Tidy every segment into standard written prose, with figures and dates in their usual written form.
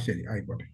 ശരി ആയിക്കോട്ടെ.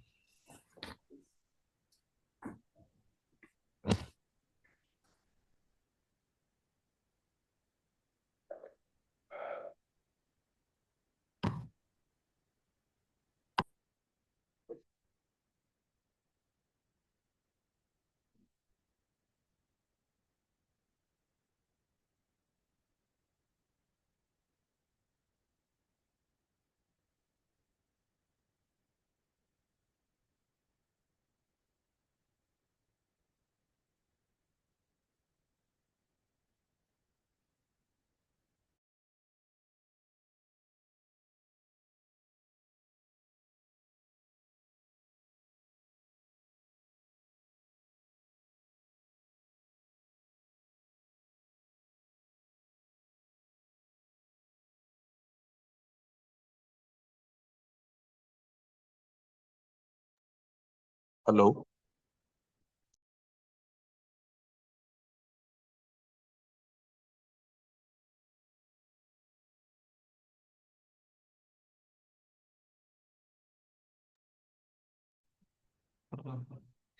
Hello.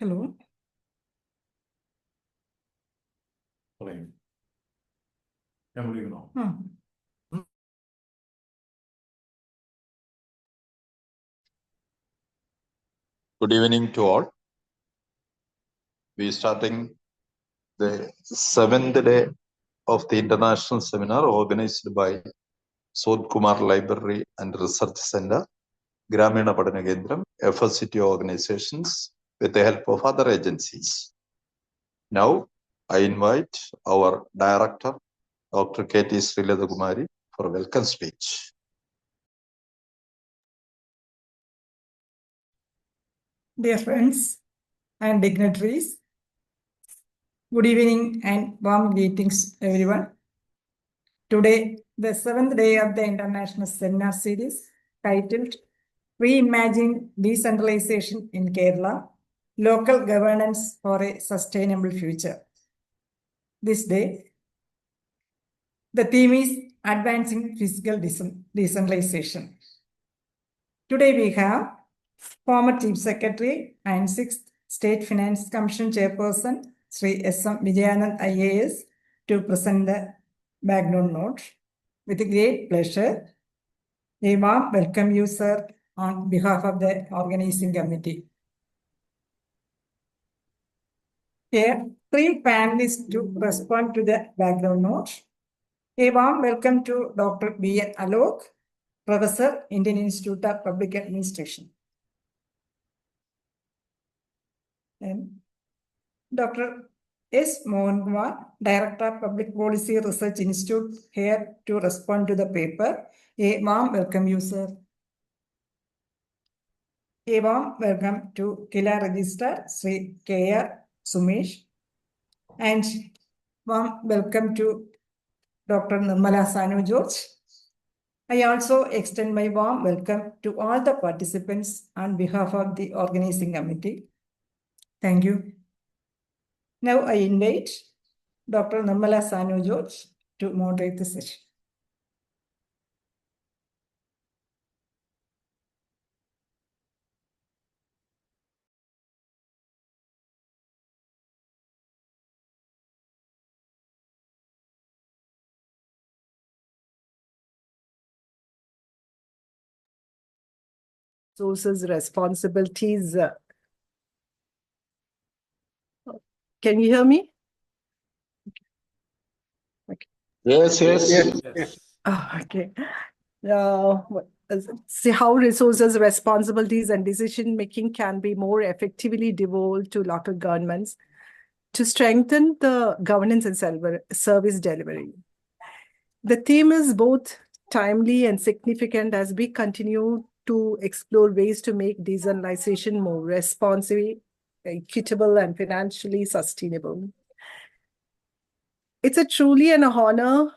Hello. Good evening to all. We are starting the 7th day of the international seminar organized by Sodh Kumar Library and Research Center, Gramina Padana Kendram, FSCT organizations with the help of other agencies. Now, I invite our director, Dr. K.T. Srilata Kumari, for a welcome speech. Dear friends and dignitaries, good evening and warm greetings, everyone. Today, the 7th day of the International Seminar Series titled Reimagine Decentralization in Kerala, Local Governance for a Sustainable Future. This day, the theme is Advancing Fiscal Decentralization. Today we have former Chief Secretary and 6th State Finance Commission Chairperson, Sri S.M. Vijayanand IAS, to present the background note. With great pleasure, we warm welcome you, sir, on behalf of the organizing committee. Here, 3 panelists to respond to the background note. A warm welcome to Dr. B.N. Alok, Professor, Indian Institute of Public Administration. And Dr. S. Mohan Kumar, Director of Public Policy Research Institute, here to respond to the paper. A warm welcome you, sir. A warm welcome to Kila Registrar, Sri K.R. Sumesh. And warm welcome to Dr. Nirmala Sanu George. I also extend my warm welcome to all the participants on behalf of the organizing committee. Thank you. Now I invite Dr. Nirmala Sanu George to moderate the session. Resources, responsibilities. Can you hear me? Okay. Yes. Oh, okay. See how resources, responsibilities, and decision-making can be more effectively devolved to local governments to strengthen the governance and service delivery. The theme is both timely and significant as we continue to explore ways to make decentralization more responsive, equitable, and financially sustainable. It's a truly an honor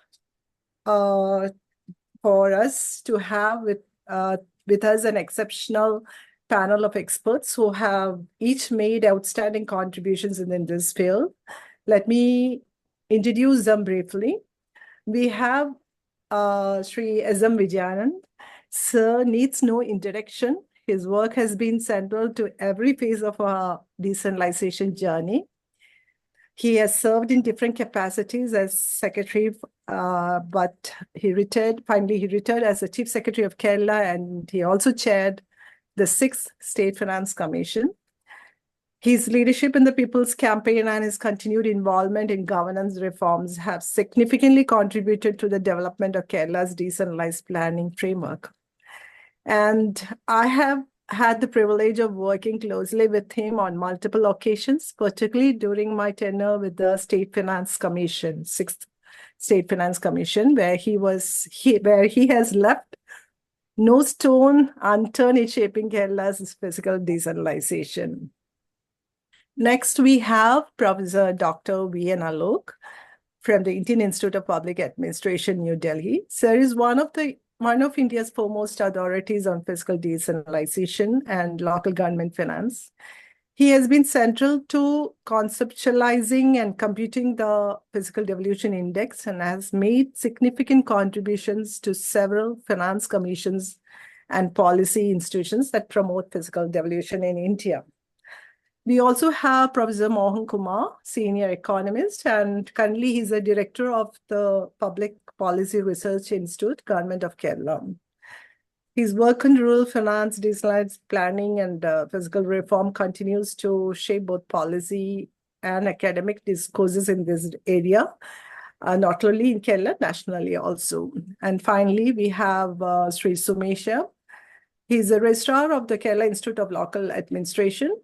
for us to have with us an exceptional panel of experts who have each made outstanding contributions in this field. Let me introduce them briefly. We have Sri S.M. Vijayanand. Sir needs no introduction. His work has been central to every phase of our decentralization journey. He has served in different capacities as secretary, but finally he retired as the Chief Secretary of Kerala, and he also chaired the 6th State Finance Commission. His leadership in the People's Campaign and his continued involvement in governance reforms have significantly contributed to the development of Kerala's decentralized planning framework. And I have had the privilege of working closely with him on multiple occasions, particularly during my tenure with the State Finance Commission, 6th State Finance Commission, where he has left no stone unturned in shaping Kerala's fiscal decentralization. Next, we have Professor Dr. V.N. Alok from the Indian Institute of Public Administration, New Delhi. Sir is one of India's foremost authorities on fiscal decentralization and local government finance. He has been central to conceptualizing and computing the Fiscal Devolution Index and has made significant contributions to several finance commissions and policy institutions that promote fiscal devolution in India. We also have Professor Mohan Kumar, senior economist, and currently he's a director of the Public Policy Research Institute, Government of Kerala. His work in rural finance, decentralized planning, and fiscal reform continues to shape both policy and academic discourses in this area, not only in Kerala, nationally also. And finally, we have Sri Sumesha. He's a registrar of the Kerala Institute of Local Administration.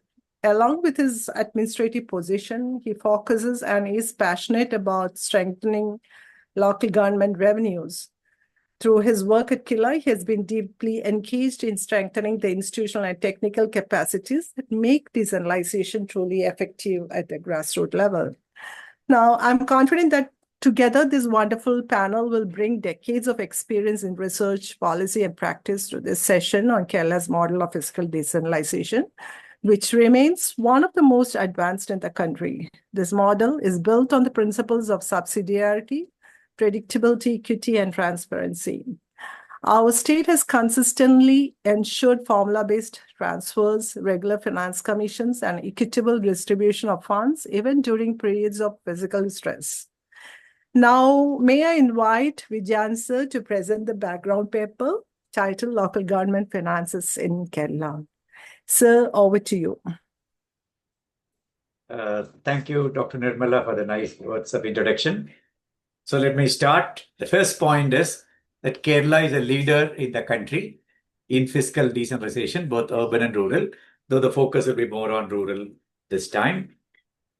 Along with his administrative position, he focuses and is passionate about strengthening local government revenues. Through his work at Kerala, he has been deeply engaged in strengthening the institutional and technical capacities that make decentralization truly effective at the grassroots level. Now, I'm confident that together, this wonderful panel will bring decades of experience in research, policy, and practice to this session on Kerala's model of fiscal decentralization, which remains one of the most advanced in the country. This model is built on the principles of subsidiarity, predictability, equity, and transparency. Our state has consistently ensured formula-based transfers, regular finance commissions, and equitable distribution of funds, even during periods of physical stress. Now, may I invite Vijayan sir to present the background paper titled Local Government Finances in Kerala. Sir, over to you. Thank you, Dr. Nirmala, for the nice words of introduction. So let me start. The first point is that Kerala is a leader in the country in fiscal decentralization, both urban and rural, though the focus will be more on rural this time.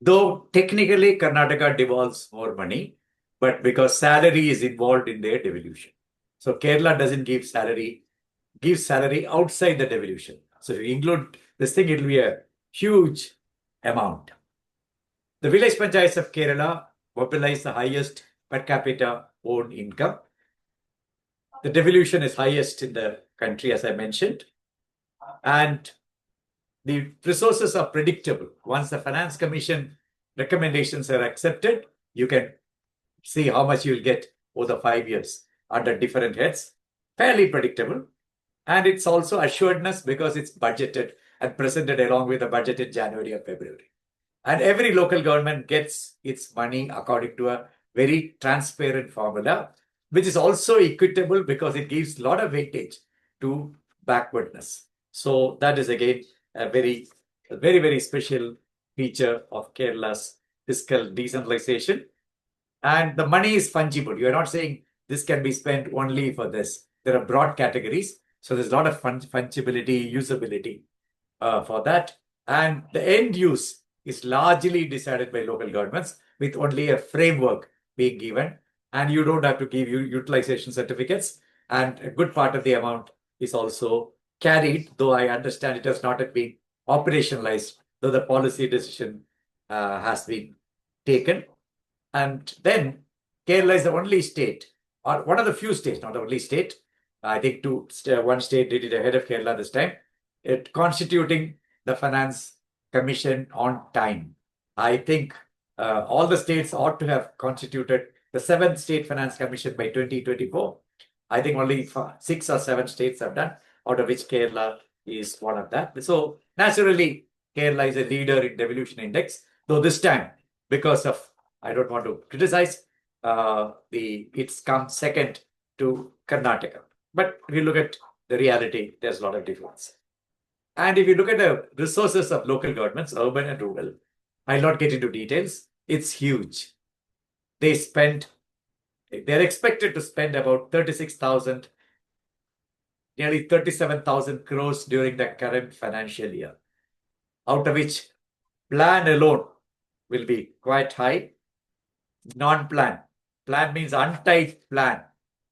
Though technically Karnataka devolves more money, but because salary is involved in their devolution. So Kerala doesn't give salary, gives salary outside the devolution. So if you include this thing, it will be a huge amount. The village panchayats of Kerala mobilize the highest per capita own income. The devolution is highest in the country, as I mentioned. And the resources are predictable. Once the Finance Commission recommendations are accepted, you can see how much you'll get over the 5 years under different heads. Fairly predictable. And it's also assuredness because it's budgeted and presented along with the budget in January or February. And every local government gets its money according to a very transparent formula, which is also equitable because it gives a lot of weightage to backwardness. So that is again a very, very special feature of Kerala's fiscal decentralization. And the money is fungible. You are not saying this can be spent only for this. There are broad categories. So there's a lot of fungibility, usability for that. And the end use is largely decided by local governments with only a framework being given. And you don't have to give utilization certificates. And a good part of the amount is also carried, though I understand it has not yet been operationalized, though the policy decision has been taken. And then Kerala is the only state, or one of the few states, not the only state. I think one state did it ahead of Kerala this time, constituting the Finance Commission on time. I think all the states ought to have constituted the 7th State Finance Commission by 2024. I think only 6 or 7 states have done, out of which Kerala is one of that. So naturally, Kerala is a leader in devolution index, though this time, because of, I don't want to criticize, it's come second to Karnataka. But if you look at the reality, there's a lot of difference. And if you look at the resources of local governments, urban and rural, I'll not get into details. It's huge. They're expected to spend about 36,000, nearly 37,000 crores during the current financial year, out of which plan alone will be quite high. Non-plan. Plan means untied plan,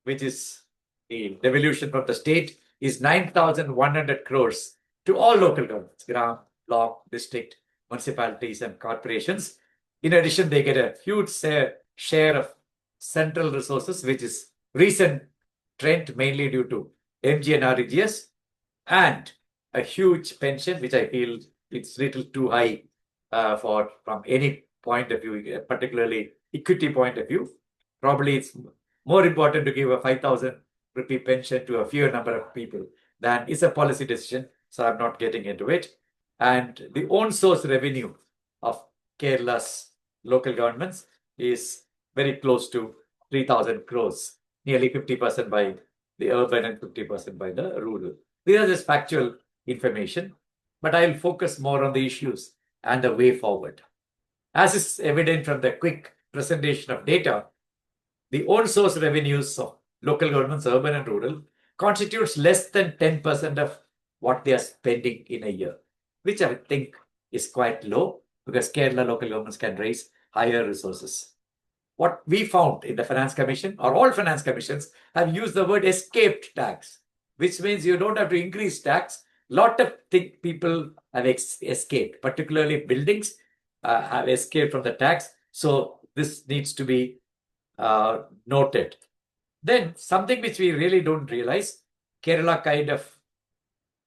which is the devolution from the state, is 9,100 crores to all local governments, gram, block, district, municipalities, and corporations. In addition, they get a huge share of central resources, which is recent trend mainly due to MG and REGS, and a huge pension, which I feel it's little too high from any point of view, particularly equity point of view. Probably it's more important to give a 5,000 rupee pension to a fewer number of people than it's a policy decision. So I'm not getting into it. And the own source revenue of Kerala's local governments is very close to 3,000 crores, nearly 50% by the urban and 50% by the rural. These are just factual information, but I'll focus more on the issues and the way forward. As is evident from the quick presentation of data, the own source revenues of local governments, urban and rural, constitutes less than 10% of what they are spending in a year, which I think is quite low because Kerala local governments can raise higher resources. What we found in the Finance Commission, or all Finance Commissions, have used the word escaped tax, which means you don't have to increase tax. Lot of people have escaped, particularly buildings have escaped from the tax. So this needs to be noted. Then something which we really don't realize, Kerala kind of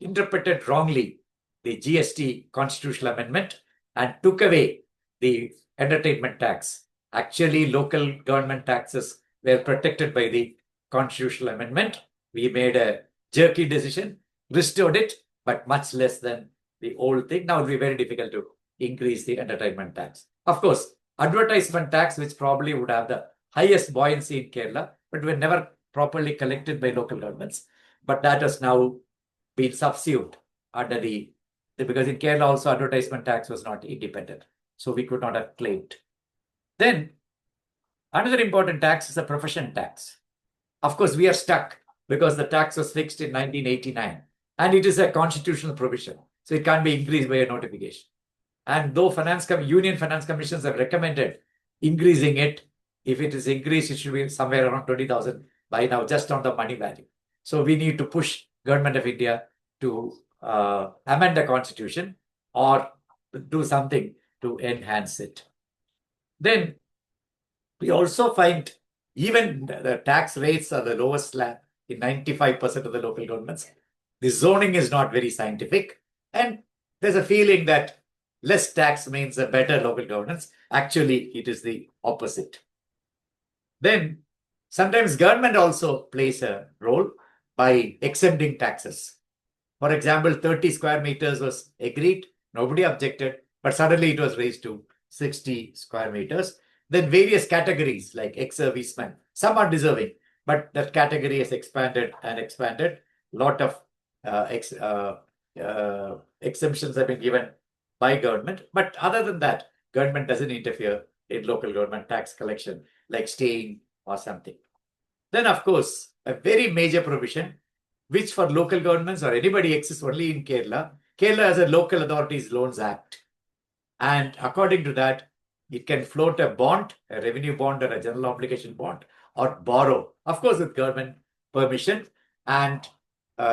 interpreted wrongly the GST constitutional amendment and took away the entertainment tax. Actually, local government taxes were protected by the constitutional amendment. We made a jerky decision, restored it, but much less than the old thing. Now it will be very difficult to increase the entertainment tax. Of course, advertisement tax, which probably would have the highest buoyancy in Kerala, but were never properly collected by local governments. But that has now been subsumed under because in Kerala also advertisement tax was not independent. So we could not have claimed. Then another important tax is the profession tax. Of course, we are stuck because the tax was fixed in 1989 and it is a constitutional provision. So it can't be increased by a notification. And though Union Finance Commissions have recommended increasing it, if it is increased, it should be somewhere around 20,000 by now, just on the money value. So we need to push Government of India to amend the constitution or do something to enhance it. Then we also find even the tax rates are the lowest slab in 95% of the local governments. The zoning is not very scientific. And there's a feeling that less tax means a better local governance. Actually, it is the opposite. Then sometimes government also plays a role by exempting taxes. For example, 30 square meters was agreed, nobody objected, but suddenly it was raised to 60 square meters. Then various categories like ex-servicemen, some are deserving, but that category has expanded and expanded. A lot of exemptions have been given by government. But other than that, government doesn't interfere in local government tax collection, like staying or something. Then, of course, a very major provision, which for local governments or anybody exists only in Kerala. Kerala has a Local Authorities Loans Act. And according to that, it can float a bond, a revenue bond or a general obligation bond, or borrow, of course, with government permission. And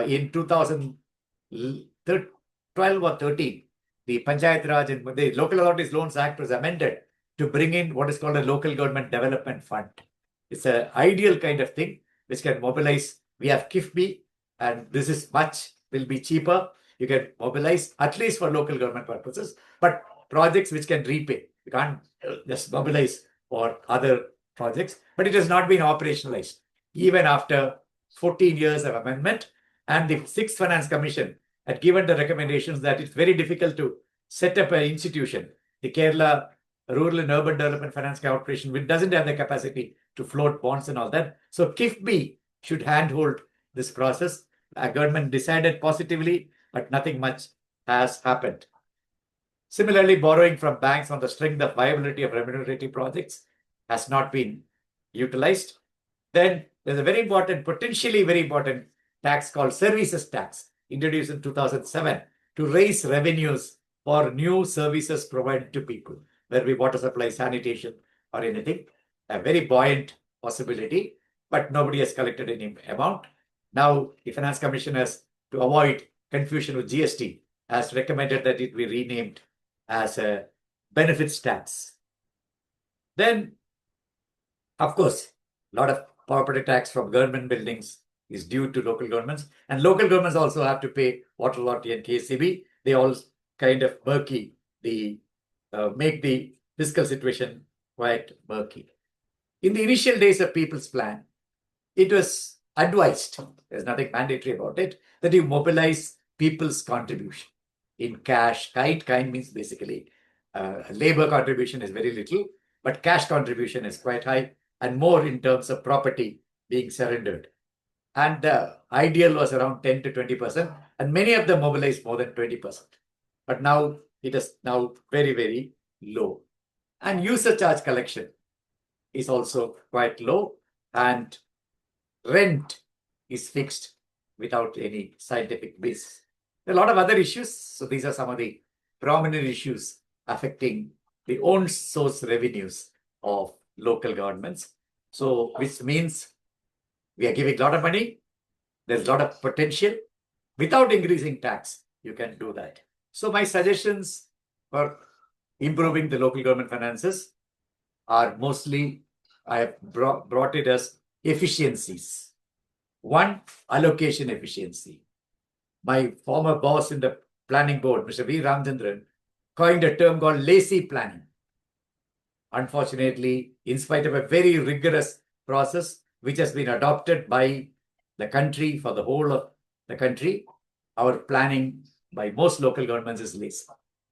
in 2012 or 13, the Panchayat Raj and the Local Authorities Loans Act was amended to bring in what is called a Local Government Development Fund. It's an ideal kind of thing which can mobilize. We have KIFBI, and this is will be cheaper. You can mobilize at least for local government purposes, but projects which can repay. You can't just mobilize for other projects, but it has not been operationalized even after 14 years of amendment. And the 6th Finance Commission had given the recommendations that it's very difficult to set up an institution. The Kerala Rural and Urban Development Finance Corporation, which doesn't have the capacity to float bonds and all that. So KIFBI should handhold this process. Our government decided positively, but nothing much has happened. Similarly, borrowing from banks on the strength of viability of remunerative projects has not been utilized. Then there's a very important, potentially very important tax called services tax, introduced in 2007 to raise revenues for new services provided to people, whether it be water supply, sanitation, or anything. A very buoyant possibility, but nobody has collected any amount. Now, the Finance Commission has, to avoid confusion with GST, has recommended that it be renamed as a benefits tax. Then, of course, a lot of property tax from government buildings is due to local governments, and local governments also have to pay water authority and KCB. They all kind of murky the make the fiscal situation quite murky. In the initial days of People's Plan, it was advised, there's nothing mandatory about it, that you mobilize people's contribution in cash. Kind means basically labor contribution is very little, but cash contribution is quite high, and more in terms of property being surrendered. And the ideal was around 10 to 20%, and many of them mobilized more than 20%. But now it is now very, very low. And user charge collection is also quite low, and rent is fixed without any scientific basis. There are a lot of other issues. So these are some of the prominent issues affecting the own source revenues of local governments. So which means we are giving a lot of money. There's a lot of potential. Without increasing tax, you can do that. So my suggestions for improving the local government finances are mostly, I have brought it as efficiencies. One, allocation efficiency. My former boss in the planning board, Mr. V. Ramchandran, coined a term called lazy planning. Unfortunately, in spite of a very rigorous process, which has been adopted by the country for the whole of the country, our planning by most local governments is lazy.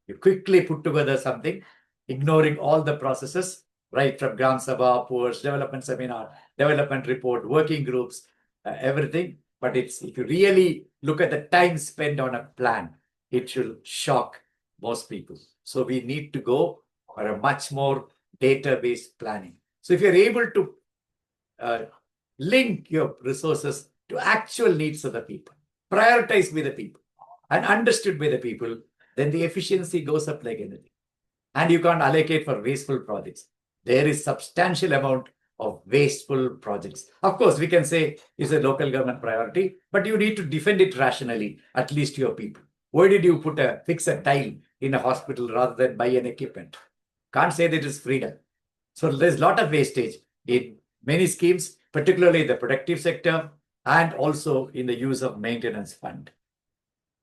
You quickly put together something, ignoring all the processes, right from Gram Sabha, Poor's, development seminar, development report, working groups, everything. But if you really look at the time spent on a plan, it should shock most people. So we need to go for a much more data-based planning. So if you're able to link your resources to actual needs of the people, prioritized by the people, and understood by the people, then the efficiency goes up like anything. And you can't allocate for wasteful projects. There is substantial amount of wasteful projects. Of course, we can say it's a local government priority, but you need to defend it rationally, at least to your people. Why did you fix a tile in a hospital rather than buy an equipment? Can't say that it is freedom. So there's a lot of wastage in many schemes, particularly in the productive sector, and also in the use of maintenance fund.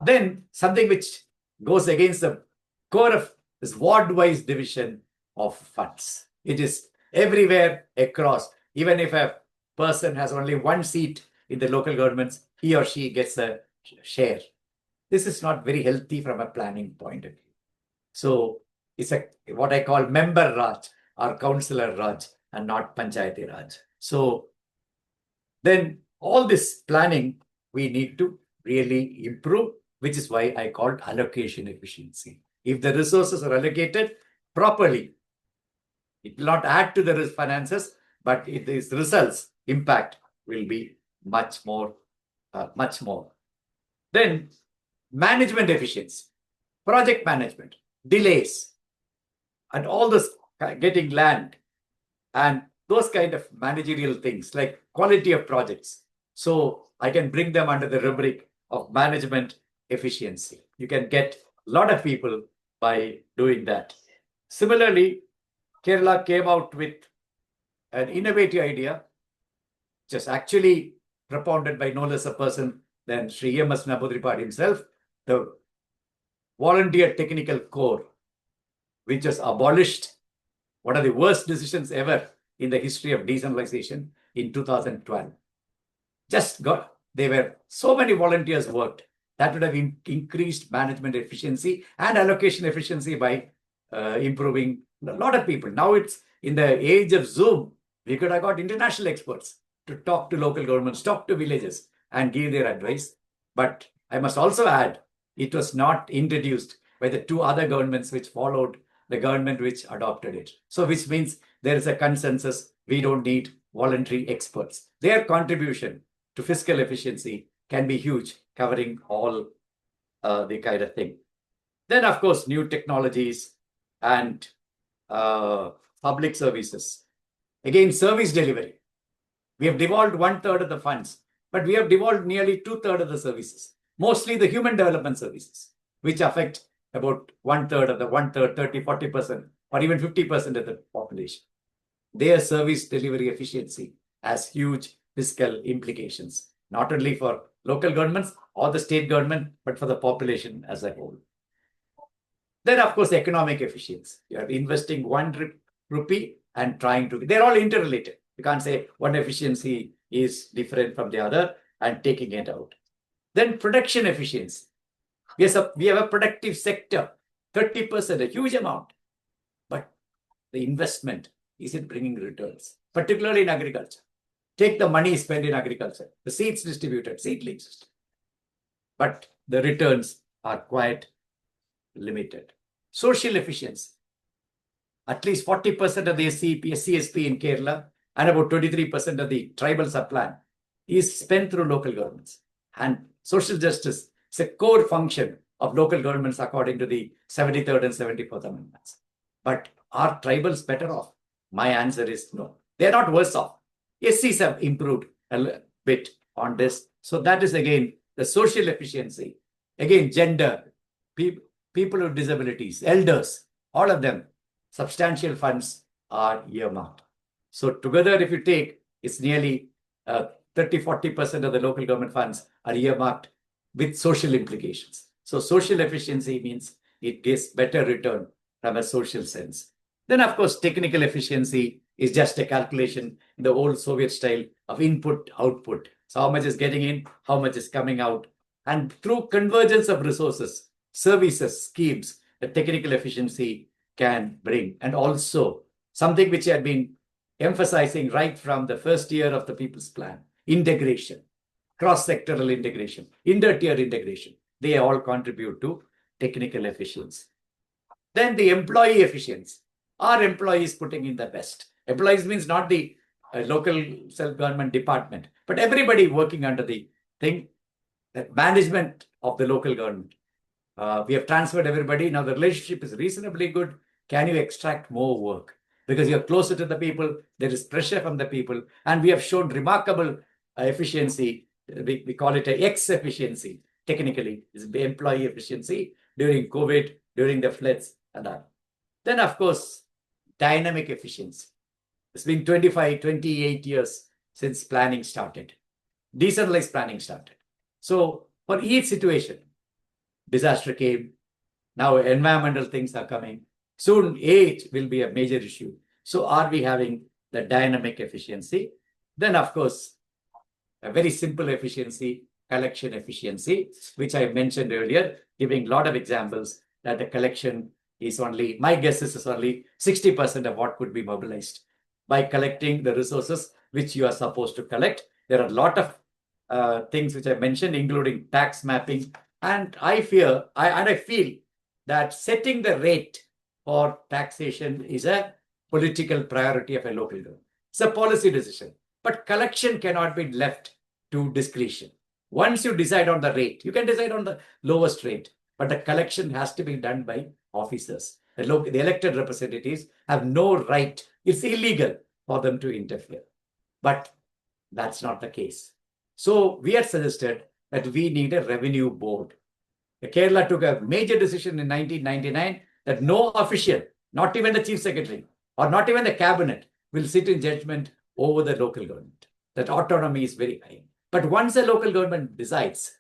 Then something which goes against the core of this ward-wise division of funds. It is everywhere across. Even if a person has only one seat in the local governments, he or she gets a share. This is not very healthy from a planning point of view. So it's what I call member Raj or councillor Raj and not Panchayati Raj. So then all this planning we need to really improve, which is why I called allocation efficiency. If the resources are allocated properly, it will not add to the finances, but its results, impact will be much more. Then management efficiency, project management, delays, and all this getting land, and those kind of managerial things like quality of projects. So I can bring them under the rubric of management efficiency. You can get a lot of people by doing that. Similarly, Kerala came out with an innovative idea, which is actually propounded by no less a person than Sri M.S. Namboodiripad himself, the Volunteer Technical Corps, which has abolished one of the worst decisions ever in the history of decentralization in 2012. There were so many volunteers worked, That would have increased management efficiency and allocation efficiency by improving a lot of people. Now it's in the age of Zoom, we could have got international experts to talk to local governments, talk to villages and give their advice. But I must also add, it was not introduced by the two other governments which followed the government which adopted it. So which means there is a consensus, we don't need voluntary experts. Their contribution to fiscal efficiency can be huge, covering all the kind of thing. Then, of course, new technologies and public services. Again, service delivery. We have devolved 1/3 of the funds, but we have devolved nearly 2/3 of the services, mostly the human development services, which affect about 1/3 of the 1/3, 30, 40%, or even 50% of the population. Their service delivery efficiency has huge fiscal implications, not only for local governments or the state government, but for the population as a whole. Then, of course, economic efficiency. You are investing 1 rupee and trying to, they're all interrelated. You can't say one efficiency is different from the other and taking it out. Then production efficiency. We have a productive sector, 30%, a huge amount. But the investment isn't bringing returns, particularly in agriculture. Take the money spent in agriculture, the seeds distributed, seedlings. But the returns are quite limited. Social efficiency. At least 40% of the SCSP in Kerala and about 23% of the tribal subplan is spent through local governments. And social justice is a core function of local governments according to the 73rd and 74th amendments. But are tribals better off? My answer is no. They're not worse off. SCs have improved a bit on this. So that is again the social efficiency. Again, gender, people with disabilities, elders, all of them, substantial funds are earmarked. So together, if you take, it's nearly 30-40% of the local government funds are earmarked with social implications. So social efficiency means it gives better return from a social sense. Then, of course, technical efficiency is just a calculation in the old Soviet style of input, output. So how much is getting in, how much is coming out. And through convergence of resources, services, schemes, the technical efficiency can bring. And also something which I had been emphasizing right from the first year of the People's Plan, integration, cross-sectoral integration, inter-tier integration. They all contribute to technical efficiency. Then the employee efficiency. Are employees putting in the best? Employees means not the local self-government department, but everybody working under the thing, that management of the local government. We have transferred everybody. Now the relationship is reasonably good. Can you extract more work? Because you're closer to the people, there is pressure from the people, and we have shown remarkable efficiency. We call it a X efficiency, technically, is employee efficiency during COVID, during the floods and that. Then, of course, dynamic efficiency. It's been 28 years since planning started. Decentralized planning started. So for each situation, disaster came, now environmental things are coming. Soon age will be a major issue. So are we having the dynamic efficiency? Then, of course, a very simple efficiency, collection efficiency, which I mentioned earlier, giving a lot of examples that the collection is only, my guess is only 60% of what could be mobilized by collecting the resources which you are supposed to collect. There are a lot of things which I mentioned, including tax mapping. And I feel that setting the rate for taxation is a political priority of a local government. It's a policy decision, but collection cannot be left to discretion. Once you decide on the rate, you can decide on the lowest rate, but the collection has to be done by officers. The elected representatives have no right. It's illegal for them to interfere. But that's not the case. So we had suggested that we need a revenue board. Kerala took a major decision in 1999 that no official, not even the chief secretary or not even the cabinet, will sit in judgment over the local government. That autonomy is very high. But once a local government decides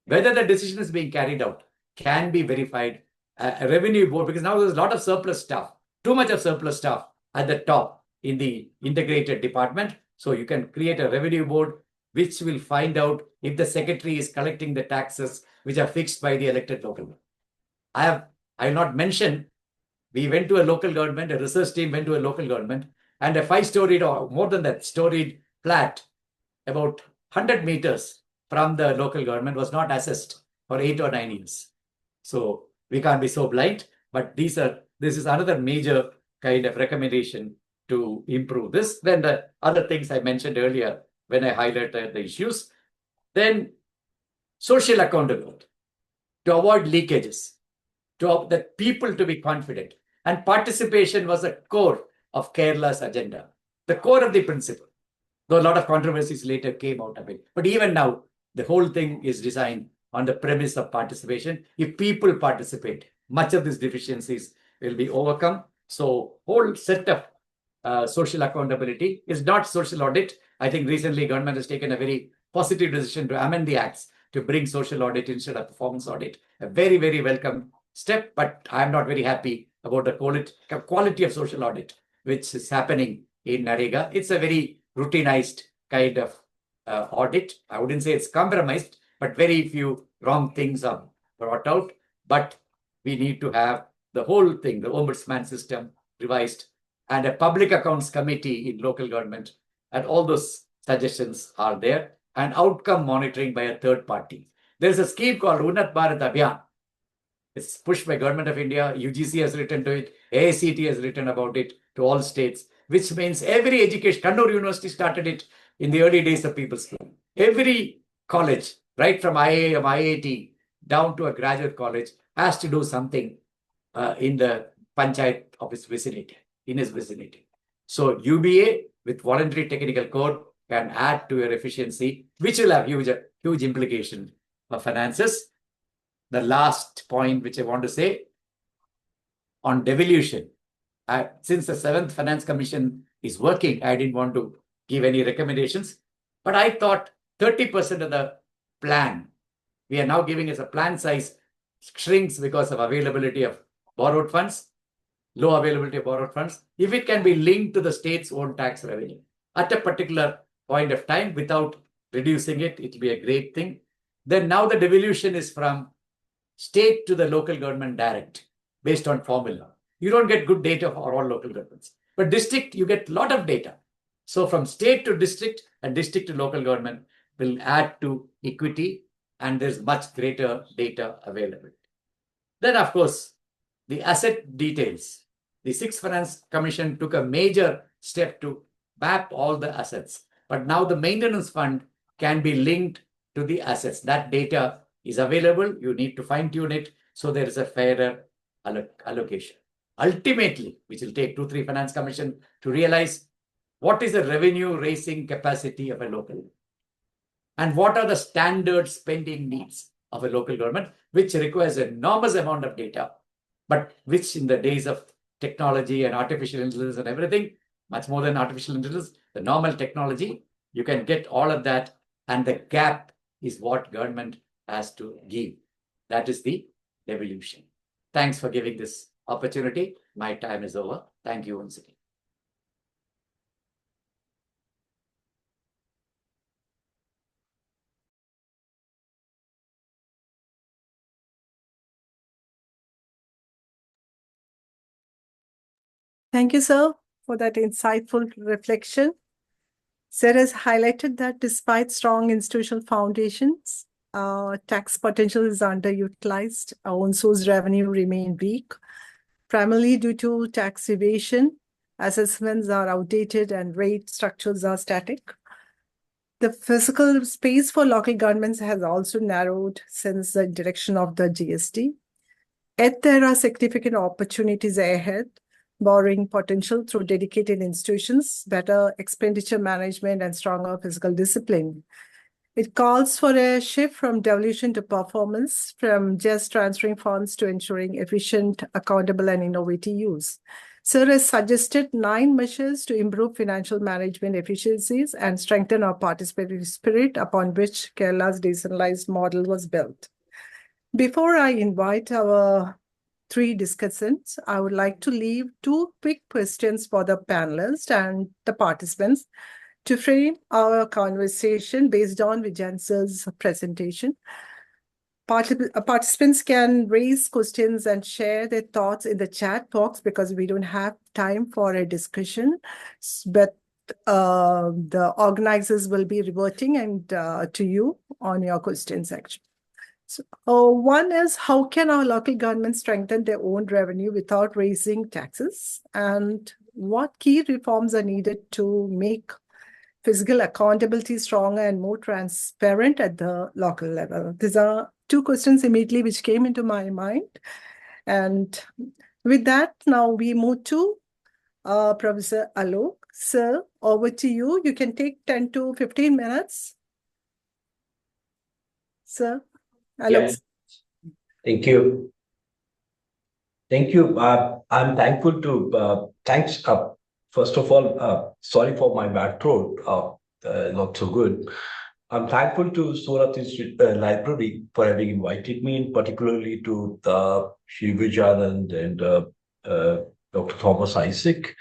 whether the decision is being carried out, can be verified. A revenue board, because now there's a lot of surplus staff, too much of surplus staff at the top in the integrated department. So you can create a revenue board which will find out if the secretary is collecting the taxes which are fixed by the elected local government. I will not mention, we went to a local government, a research team went to a local government, and a 5-storied or more than that storied flat about 100 meters from the local government was not assessed for 8 or 9 years. So we can't be so blind, but this is another major kind of recommendation to improve this. Then the other things I mentioned earlier when I highlighted the issues. Then social accountability, to avoid leakages, to the people to be confident. And participation was a core of Kerala's agenda, the core of the principle. Though a lot of controversies later came out of it. But even now, the whole thing is designed on the premise of participation. If people participate, much of these deficiencies will be overcome. So whole set of social accountability is not social audit. I think recently government has taken a very positive decision to amend the acts to bring social audit instead of performance audit. A very, very welcome step, but I'm not very happy about the quality of social audit, which is happening in NREGA. It's a very routinized kind of audit. I wouldn't say it's compromised, but very few wrong things are brought out. But we need to have the whole thing, the ombudsman system revised, and a public accounts committee in local government, and all those suggestions are there, and outcome monitoring by a third party. There's a scheme called Unnat Bharat Abhiyan. It's pushed by Government of India. UGC has written to it. AICT has written about it to all states, which means every education, Kannur University started it in the early days of People's Club. Every college, right from IIM, IIT, down to a graduate college, has to do something in the panchayat of its vicinity, in its vicinity. So UBA with voluntary technical code can add to your efficiency, which will have huge implication for finances. The last point which I want to say on devolution. Since the 7th Finance Commission is working, I didn't want to give any recommendations, but I thought 30% of the plan we are now giving as a plan size shrinks because of availability of borrowed funds, low availability of borrowed funds. If it can be linked to the state's own tax revenue at a particular point of time without reducing it, it will be a great thing. Then now the devolution is from state to the local government direct based on formula. You don't get good data for all local governments. But district, you get a lot of data. So from state to district and district to local government will add to equity, and there's much greater data available. Then, of course, the asset details. The 6th Finance Commission took a major step to map all the assets. But now the maintenance fund can be linked to the assets. That data is available. You need to fine-tune it so there is a fairer allocation. Ultimately, which will take 2-3 Finance Commission to realize what is the revenue raising capacity of a local government and what are the standard spending needs of a local government, which requires an enormous amount of data, but which in the days of technology and artificial intelligence and everything, much more than artificial intelligence, the normal technology, you can get all of that, and the gap is what government has to give. That is the devolution. Thanks for giving this opportunity. My time is over. Thank you once again. Thank you, sir, for that insightful reflection. Sir has highlighted that despite strong institutional foundations, tax potential is underutilized. Our own source revenue remain weak, primarily due to tax evasion. Assessments are outdated and rate structures are static. The physical space for local governments has also narrowed since the introduction of the GST. Yet there are significant opportunities ahead. Borrowing potential through dedicated institutions, better expenditure management, and stronger fiscal discipline. It calls for a shift from devolution to performance, from just transferring funds to ensuring efficient, accountable, and innovative use. Sir has suggested 9 measures to improve financial management efficiencies and strengthen our participatory spirit upon which Kerala's decentralized model was built. Before I invite our 3 discussants, I would like to leave 2 quick questions for the panelists and the participants to frame our conversation based on Vijay sir's presentation. Participants can raise questions and share their thoughts in the chat box because we don't have time for a discussion. But the organizers will be reverting and to you on your question section. So, one is, how can our local governments strengthen their own revenue without raising taxes? And what key reforms are needed to make fiscal accountability stronger and more transparent at the local level? These are two questions immediately which came into my mind. And with that, now we move to Professor Alok. Sir, over to you. You can take 10 to 15 minutes. Sir, Alok. Yeah. Thank you. Thank you. I'm thankful to, thanks. First of all, sorry for my bad throat, not so good. I'm thankful to Surat Institute Library for having invited me, and particularly to Shri Vijayanand and Dr. Thomas Isaac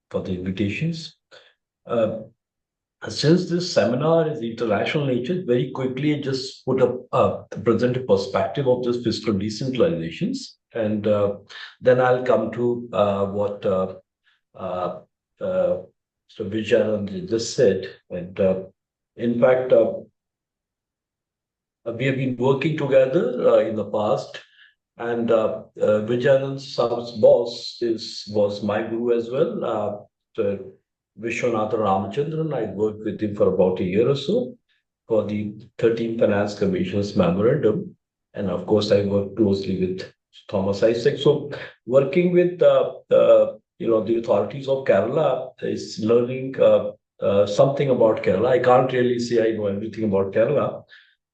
for the invitations. Since this seminar is international nature, very quickly just present a perspective of this fiscal decentralizations, and then I'll come to what Mr. Vijayanand just said. And in fact, we have been working together in the past, and Vijayanand's son's boss was my guru as well. Vishwanatha Ramachandran. I worked with him for about a year or so for the 13th Finance Commission's memorandum. And of course, I worked closely with Thomas Isaac. So working with the authorities of Kerala is learning something about Kerala. I can't really say I know everything about Kerala,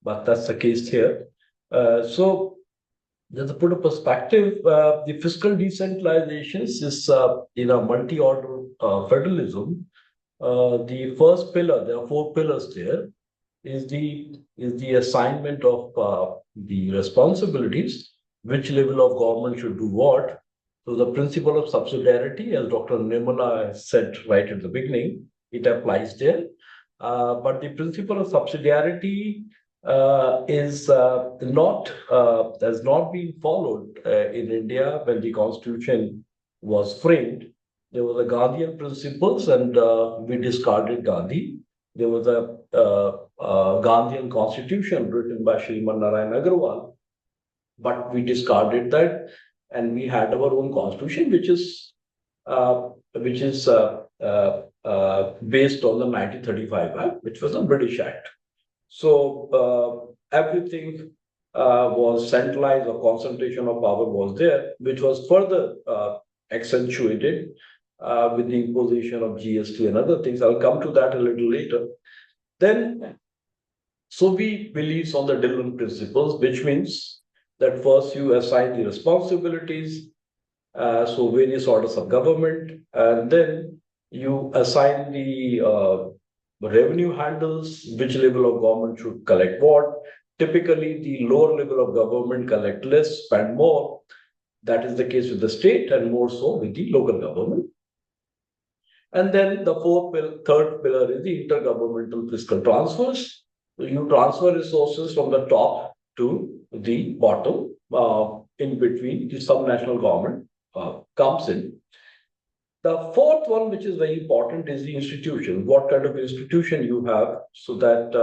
but that's the case here. So just to put a perspective, the fiscal decentralization is multi-order federalism. The first pillar, there are 4 pillars there, is the assignment of the responsibilities, which level of government should do what. So the principle of subsidiarity, as Dr. Nirmala said right at the beginning, it applies there. But the principle of subsidiarity has not been followed in India when the constitution was framed. There was a Gandhian principles, and we discarded Gandhi. There was a Gandhian constitution written by Shriman Narayan Agarwal, but we discarded that, and we had our own constitution, which is based on the 1935 Act, which was a British Act. So everything was centralized, or concentration of power was there, which was further accentuated with the imposition of GST and other things. I'll come to that a little later. Then, so we believe on the Dillon principles, which means that first you assign the responsibilities, so various orders of government, and then you assign the revenue handles, which level of government should collect what. Typically, the lower level of government collect less, spend more. That is the case with the state, and more so with the local government. And then the third pillar is the intergovernmental fiscal transfers. So you transfer resources from the top to the bottom, in between the subnational government comes in. The fourth one, which is very important, is the institution. What kind of institution you have, so that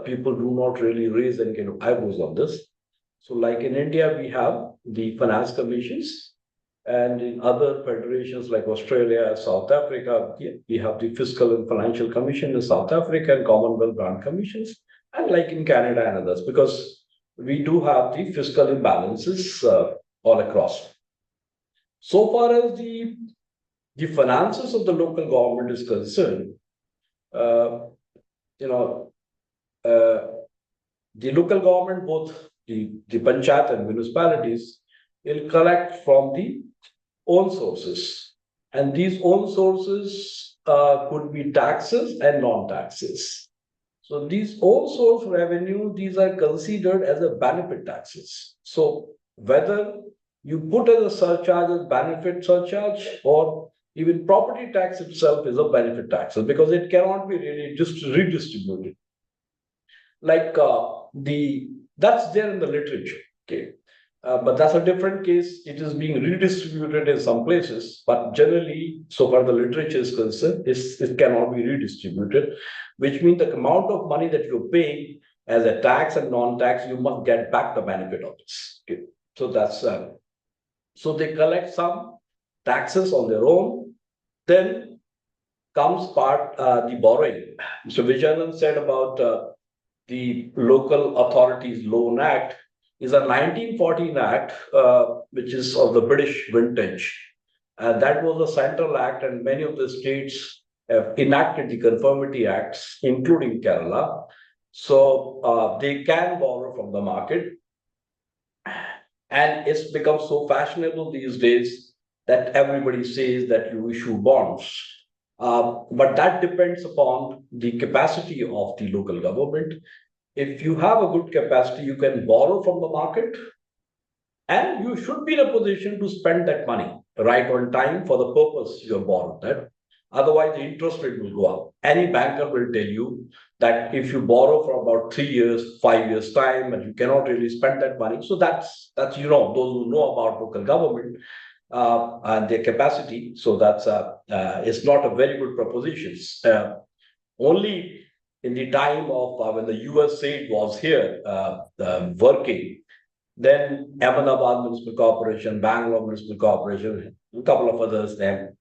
people do not really raise any kind of eyebrows on this. So like in India, we have the finance commissions, and in other federations like Australia, South Africa, we have the Fiscal and Financial Commission in South Africa and Commonwealth Grant Commissions, and like in Canada and others, because we do have the fiscal imbalances all across. So far as the finances of the local government is concerned, the local government, both the panchayat and municipalities, will collect from the own sources. And these own sources could be taxes and non-taxes. So these own source revenue, these are considered as a benefit taxes. So whether you put as a surcharge as benefit surcharge, or even property tax itself is a benefit tax, because it cannot be really just redistributed. Like the That's there in the literature. Okay. But that's a different case. It is being redistributed in some places, but generally, so far the literature is concerned, it cannot be redistributed, which means the amount of money that you're paying as a tax and non-tax, you must get back the benefit of this. Okay. So that's so they collect some taxes on their own. Then comes the borrowing. Mr. Vijayanand said about the Local Authorities Loan Act is a 1914 act, which is of the British vintage. And that was a central act, and many of the states have enacted the conformity acts, including Kerala. So they can borrow from the market. And it's become so fashionable these days that everybody says that you issue bonds. But that depends upon the capacity of the local government. If you have a good capacity, you can borrow from the market, and you should be in a position to spend that money right on time for the purpose you have borrowed that. Otherwise, the interest rate will go up. Any banker will tell you that if you borrow for about 3 years, 5 years time, and you cannot really spend that money. So that's those who know about local government and their capacity. So that's it's not a very good proposition. Only in the time of when the USA was here working, then Ahmedabad Municipal Corporation, Bangalore Municipal Corporation, a couple of others, then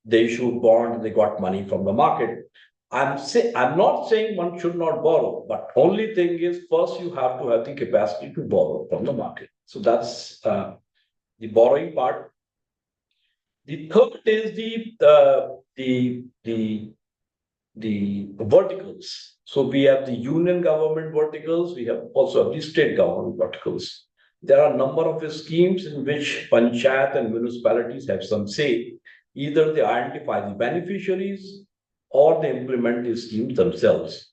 they issued bonds, they got money from the market. I'm not saying one should not borrow, but only thing is first you have to have the capacity to borrow from the market. So that's the borrowing part. The third is the verticals. So we have the union government verticals, we have also have the state government verticals. There are a number of schemes in which panchayat and municipalities have some say. Either they identify the beneficiaries or they implement the schemes themselves.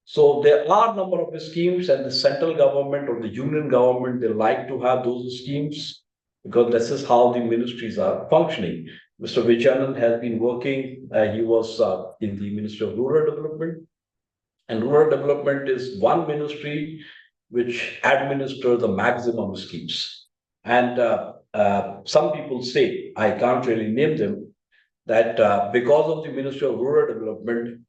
So there are a number of schemes, and the central government or the union government, they like to have those schemes because this is how the ministries are functioning. Mr. Vijayanand has been working, he was in the Ministry of Rural Development. And rural development is one ministry which administers the maximum schemes. And some people say, I can't really name them, that because of the Ministry of Rural Development,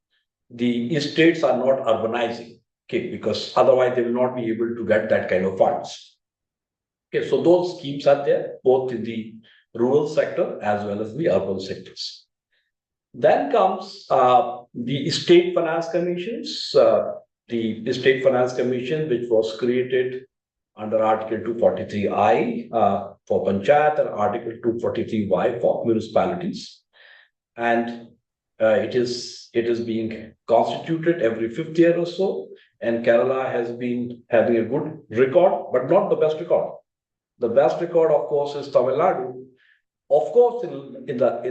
the estates are not urbanizing, okay, because otherwise they will not be able to get that kind of funds. Okay, so those schemes are there, both in the rural sector as well as the urban sectors. Then comes the state finance commissions. The state finance commission, which was created under Article 243I for Panchayat and Article 243Y for municipalities, and it is being constituted every 5th year or so. And Kerala has been having a good record, but not the best record. The best record, of course, is Tamil Nadu. Of course, in the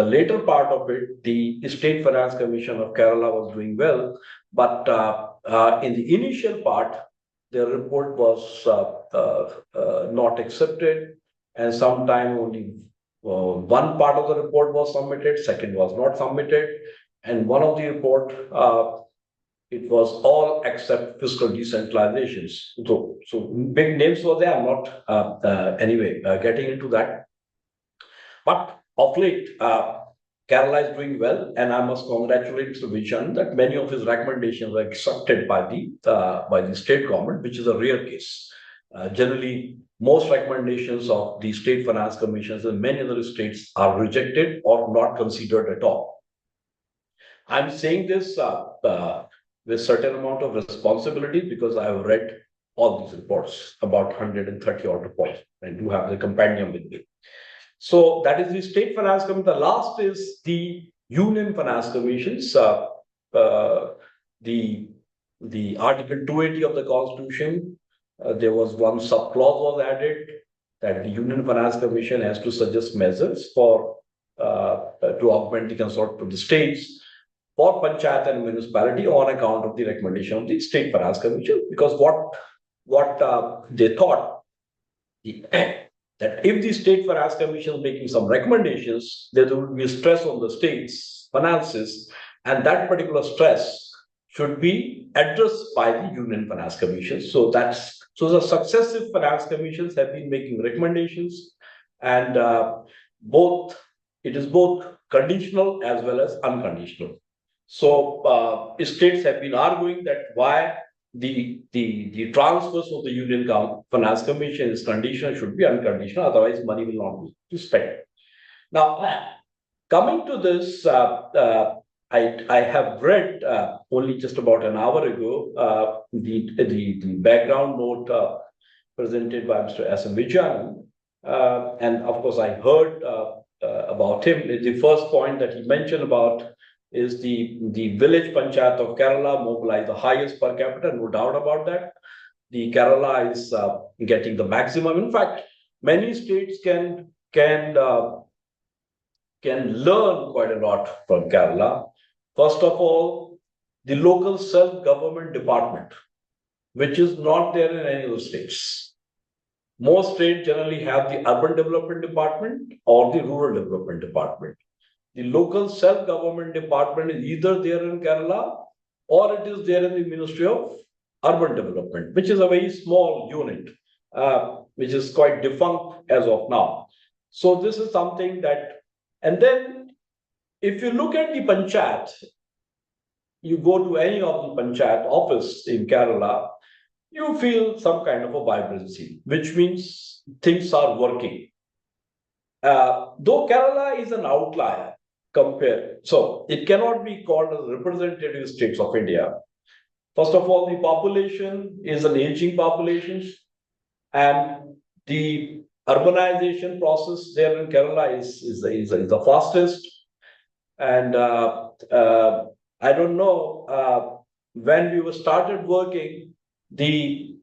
later part of it, the State Finance Commission of Kerala was doing well, but in the initial part, their report was not accepted, and sometime only one part of the report was submitted, second was not submitted, and one of the report it was all except fiscal decentralizations. So big names were there. I'm not anyway getting into that. But of late, Kerala is doing well, and I must congratulate Mr. Vijayan that many of his recommendations were accepted by the state government, which is a rare case. Generally, most recommendations of the state finance commissions in many other states are rejected or not considered at all. I'm saying this with certain amount of responsibility because I have read all these reports, about 130 odd reports. I do have the compendium with me. So that is the state finance commission. The last is the union finance commissions. The Article 280 of the Constitution, there was one subclause was added that the Union Finance Commission has to suggest measures for to augment the consortium of the states for panchayat and municipality on account of the recommendation of the State Finance Commission, because what they thought that if the State Finance Commission is making some recommendations, there will be stress on the state's finances, and that particular stress should be addressed by the Union Finance Commission. So the successive finance commissions have been making recommendations, and it is both conditional as well as unconditional. So states have been arguing that why the transfers of the Union Finance Commission is conditional, should be unconditional, otherwise money will not be spent. Now, coming to this, I have read only just about an hour ago the background note presented by Mr. S.M. Vijayan, and of course I heard about him. The first point that he mentioned about is the village panchayat of Kerala mobilize the highest per capita, no doubt about that. The Kerala is getting the maximum. In fact, many states can learn quite a lot from Kerala. First of all, the local self-government department, which is not there in any other states. Most states generally have the urban development department or the rural development department. The local self-government department is either there in Kerala or it is there in the Ministry of Urban Development, which is a very small unit, which is quite defunct as of now. So this is something that, and then if you look at the panchayat, you go to any of the panchayat office in Kerala, you feel some kind of a vibrancy, which means things are working. Though Kerala is an outlier compared, so it cannot be called as representative states of India. First of all, the population is an aging population, and the urbanization process there in Kerala is the fastest. And I don't know, when we were started working, the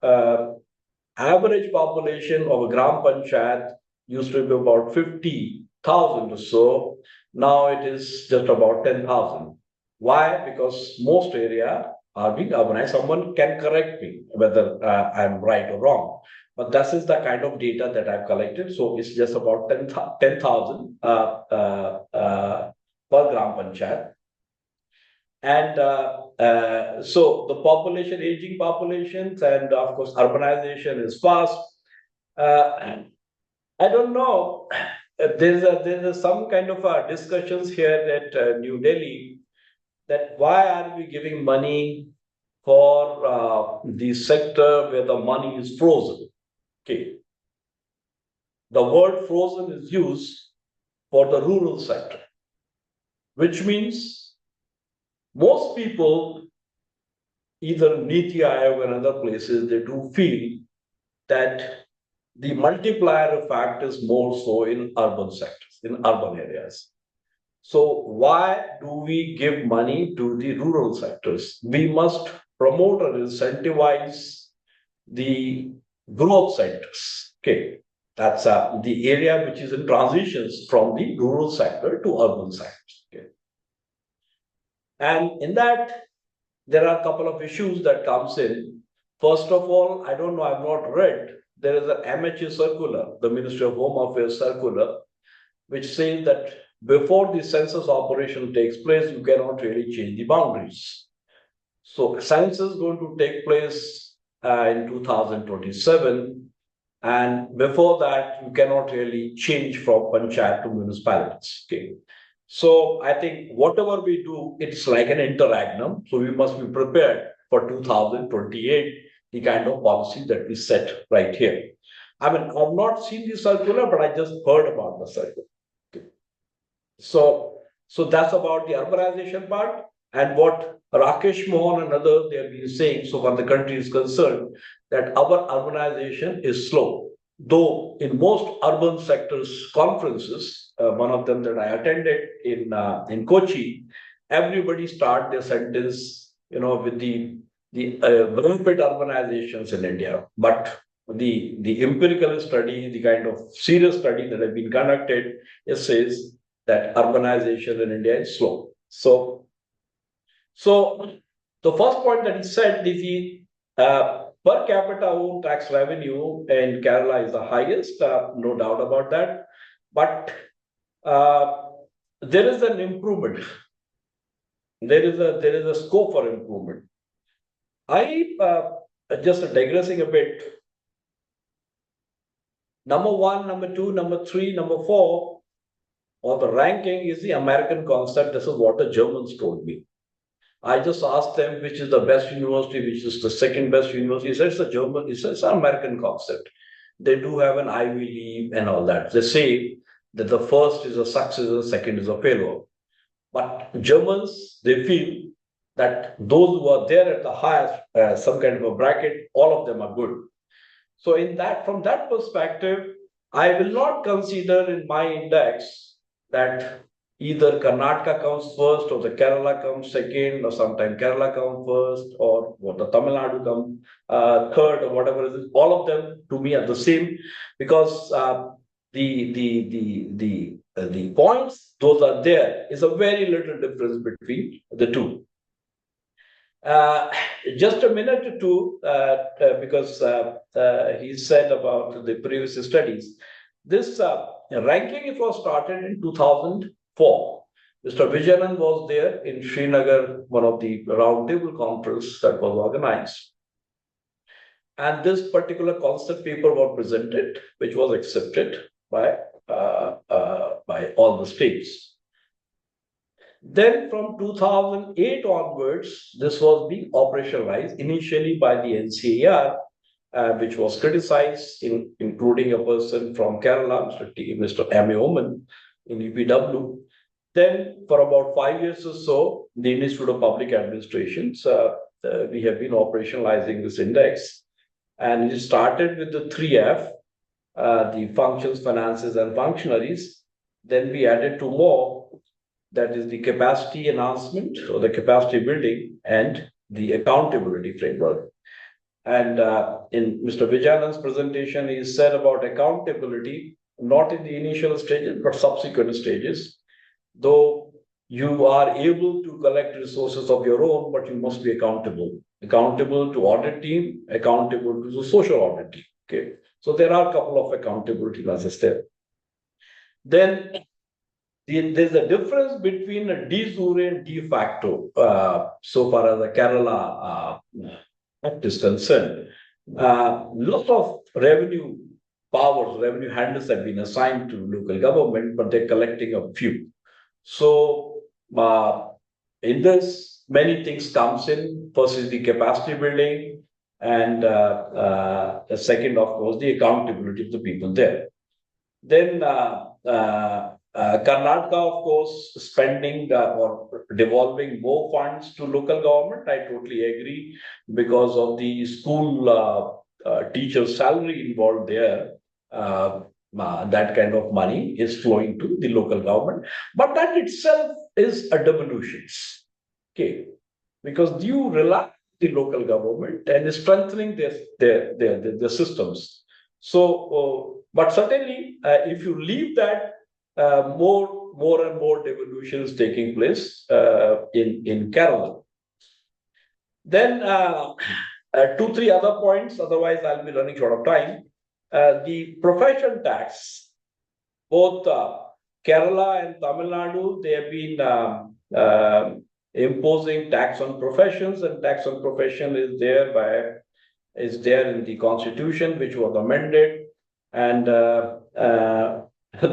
average population of a gram panchayat used to be about 50,000 or so. Now it is just about 10,000. Why? Because most area are being urbanized. Someone can correct me whether I'm right or wrong, but this is the kind of data that I've collected. So it's just about 10,000 per gram panchayat. And so the population, aging populations, and of course, urbanization is fast. I don't know. There's some kind of discussions here at New Delhi that why are we giving money for the sector where the money is frozen? Okay. The word frozen is used for the rural sector, which means most people, either Niti Aayog and other places, they do feel that the multiplier effect is more so in urban sectors, in urban areas. So why do we give money to the rural sectors? We must promote or incentivize the growth sectors. Okay, that's the area which is in transitions from the rural sector to urban sectors. Okay, and in that there are a couple of issues that comes in. First of all, I don't know, I've not read. There is an MHA circular, the Ministry of Home Affairs circular, which says that before the census operation takes place, you cannot really change the boundaries. So census is going to take place in 2027. And before that, you cannot really change from panchayat to municipalities. Okay. So I think whatever we do, it's like an interregnum. So we must be prepared for 2028, the kind of policy that we set right here. I mean, I've not seen the circular, but I just heard about the circular. Okay. So that's about the urbanization part, and what Rakesh Mohan and others they have been saying. So when the country is concerned, that our urbanization is slow. Though in most urban sectors conferences, one of them that I attended in Kochi, everybody start their sentence, with the rapid urbanizations in India. But the empirical study, the kind of serious study that have been conducted, it says that urbanization in India is slow. So the first point that he said is the per capita own tax revenue in Kerala is the highest, no doubt about that. But there is an improvement there is a scope for improvement. I just digressing a bit. Number one, number two, number three, number four, or the ranking is the American concept. This is what the Germans told me. I just asked them which is the best university, which is the second best university. He said it's a German, it's an American concept. They do have an Ivy League and all that. They say that the first is a success, the second is a failure. But Germans, they feel that those who are there at the highest, some kind of a bracket, all of them are good. So from that perspective, I will not consider in my index that either Karnataka comes first or the Kerala comes second, or sometimes Kerala comes first, or what the Tamil Nadu comes third, or whatever it is. All of them to me are the same, because the points those are there is a very little difference between the two. Just a minute or two, because he said about the previous studies. This ranking, it was started in 2004. Mr. Vijayanand was there in Srinagar, one of the roundtable conference that was organized. And this particular concept paper was presented, which was accepted by all the states. Then from 2008 onwards, this was being operationalized initially by the NCAR, which was criticized, including a person from Kerala, Mr. M.A. Oman in UPW. Then for about 5 years or so, the Institute of Public Administration, we have been operationalizing this index. And it started with the 3F, the functions, finances, and functionaries. Then we added 2 more, that is the capacity enhancement or the capacity building and the accountability framework. And in Mr. Vijayanand's presentation, he said about accountability, not in the initial stages, but subsequent stages. Though you are able to collect resources of your own, but you must be accountable. Accountable to audit team, accountable to the social audit team. Okay. So there are a couple of accountability classes there. Then there's a difference between a de jure and de facto, so far as the Kerala Act is concerned. Lots of revenue powers, revenue handles have been assigned to local government, but they're collecting a few. So in this, many things comes in. First is the capacity building, and the second, of course, the accountability of the people there. Then Karnataka, of course, spending or devolving more funds to local government. I totally agree, because of the school teacher salary involved there. That kind of money is flowing to the local government, but that itself is a devolution. Okay, because you rely on the local government and is strengthening their systems. So, but certainly, if you leave that, more and more devolutions taking place in Kerala. Then 2-3 other points. Otherwise, I'll be running short of time. The profession tax, both Kerala and Tamil Nadu, they have been imposing tax on professions, and tax on profession is there in the constitution, which was amended, and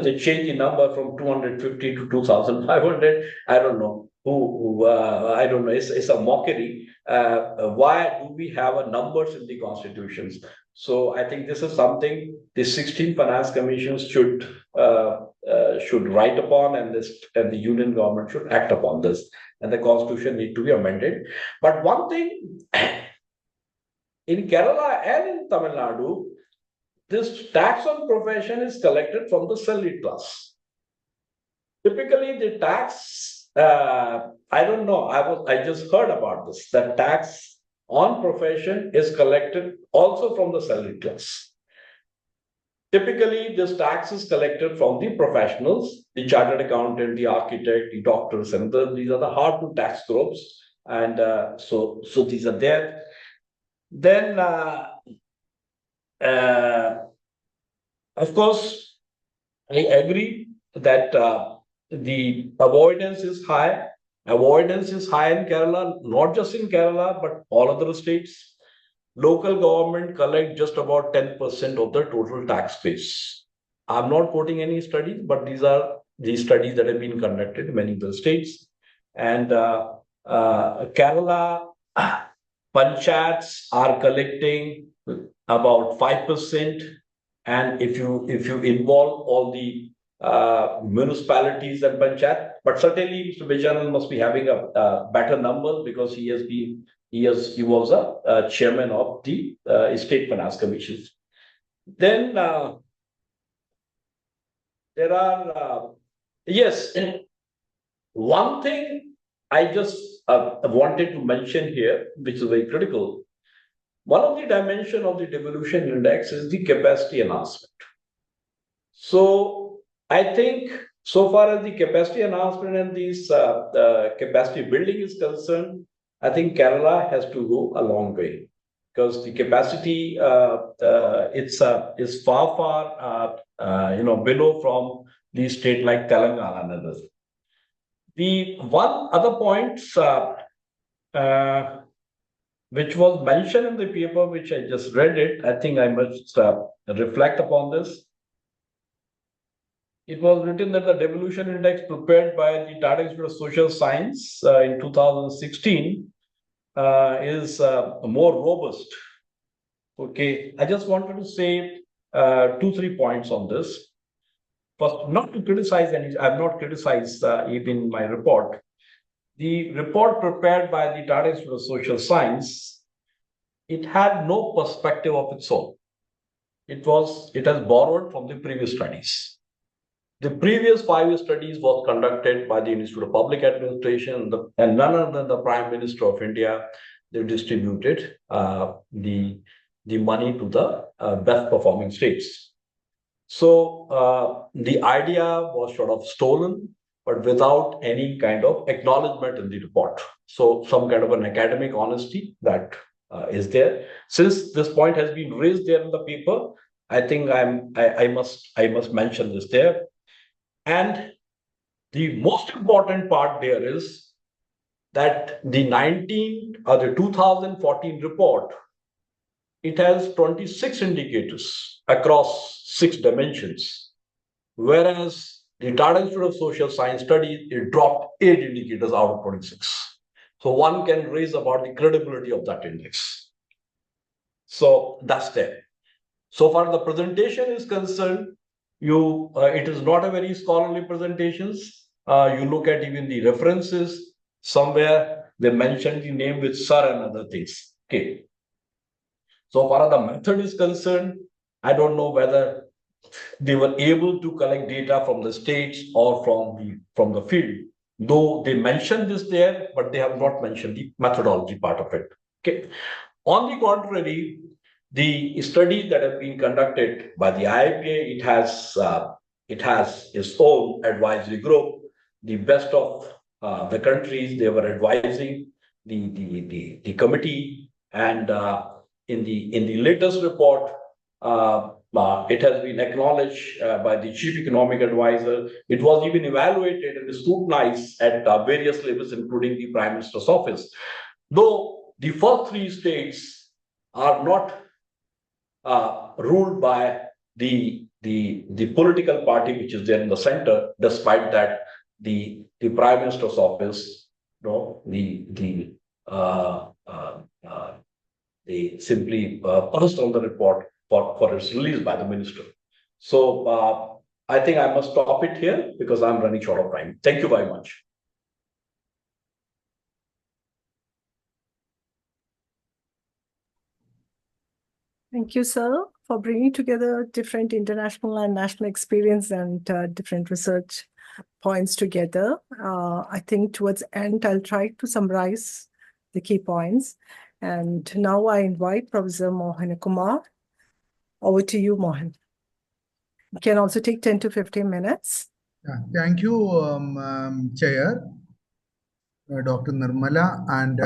they changed the number from 250 to 2,500. I don't know I don't know. It's a mockery. Why do we have numbers in the constitutions? So I think this is something the 16 finance commissions should write upon, and the union government should act upon this, and the constitution need to be amended. But one thing, in Kerala and in Tamil Nadu, this tax on profession is collected from the salaried class. Typically, the tax, I don't know, I just heard about this, that tax on profession is collected also from the salaried class. Typically, this tax is collected from the professionals, the chartered accountant, the architect, the doctors, and these are the hard to tax groups. And so these are there. Then, of course, I agree that the avoidance is high. Avoidance is high in Kerala, not just in Kerala, but all other states. Local government collect just about 10% of the total tax base. I'm not quoting any studies, but these are the studies that have been conducted in many of the states. And Kerala panchayats are collecting about 5%. And if you involve all the municipalities and panchayat, but certainly Mr. Bijanal must be having a better number because he was a chairman of the state finance commissions. Then there are yes, one thing I just wanted to mention here, which is very critical. One of the dimension of the devolution index is the capacity enhancement. So I think so far as the capacity enhancement and this capacity building is concerned, I think Kerala has to go a long way because the capacity is far below from the state like Telangana and others. The one other point which was mentioned in the paper, which I just read it, I think I must reflect upon this. It was written that the devolution index prepared by the Tata Institute of Social Science in 2016 is more robust. Okay, I just wanted to say 2-3 points on this. First, not to criticize any, I have not criticized it in my report. The report prepared by the Tata Institute of Social Science, it had no perspective of its own. It has borrowed from the previous studies. The previous 5 studies was conducted by the Institute of Public Administration and none other than the Prime Minister of India. They distributed the money to the best performing states. So the idea was sort of stolen, but without any kind of acknowledgement in the report. So some kind of an academic honesty that is there. Since this point has been raised there in the paper, I think I must mention this there. And the most important part there is that the 2014 report, it has 26 indicators across 6 dimensions, whereas the Tata Institute of Social Science study, it dropped 8 indicators out of 26. So one can raise about the credibility of that index. So that's there. So far the presentation is concerned, it is not a very scholarly presentations. You look at even the references, somewhere they mention the name with sir and other things. Okay. So far as the method is concerned, I don't know whether they were able to collect data from the states or from the field, though they mentioned this there, but they have not mentioned the methodology part of it. Okay. On the contrary, the studies that have been conducted by the IIPA, it has its own advisory group. The best of the countries, they were advising the committee, and in the latest report, it has been acknowledged by the chief economic advisor. It was even evaluated and scrutinized at various levels, including the Prime Minister's office. Though the first 3 states are not ruled by the political party which is there in the center, despite that the Prime Minister's office, they simply passed on the report for its release by the minister. So I think I must stop it here because I'm running short of time. Thank you very much. Thank you, sir, for bringing together different international and national experience and different research points together. I think towards the end, I'll try to summarize the key points. And now I invite Professor Mohan Kumar. Over to you, Mohan. You can also take 10 to 15 minutes. Thank you, Chair, Dr. Nirmala and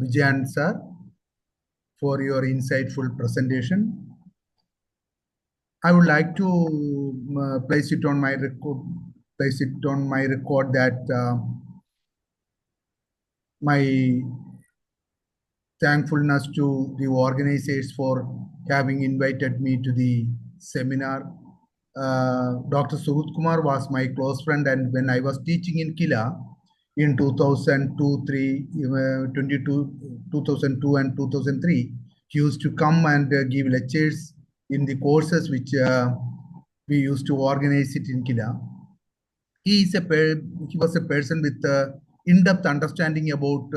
Vijayan sir, for your insightful presentation. I would like to place it on my record that my thankfulness to the organizers for having invited me to the seminar. Dr. Suhut Kumar was my close friend, and when I was teaching in Kila in 2002, 2002 and 2003, he used to come and give lectures in the courses which we used to organize it in Kila. He was a person with in-depth understanding about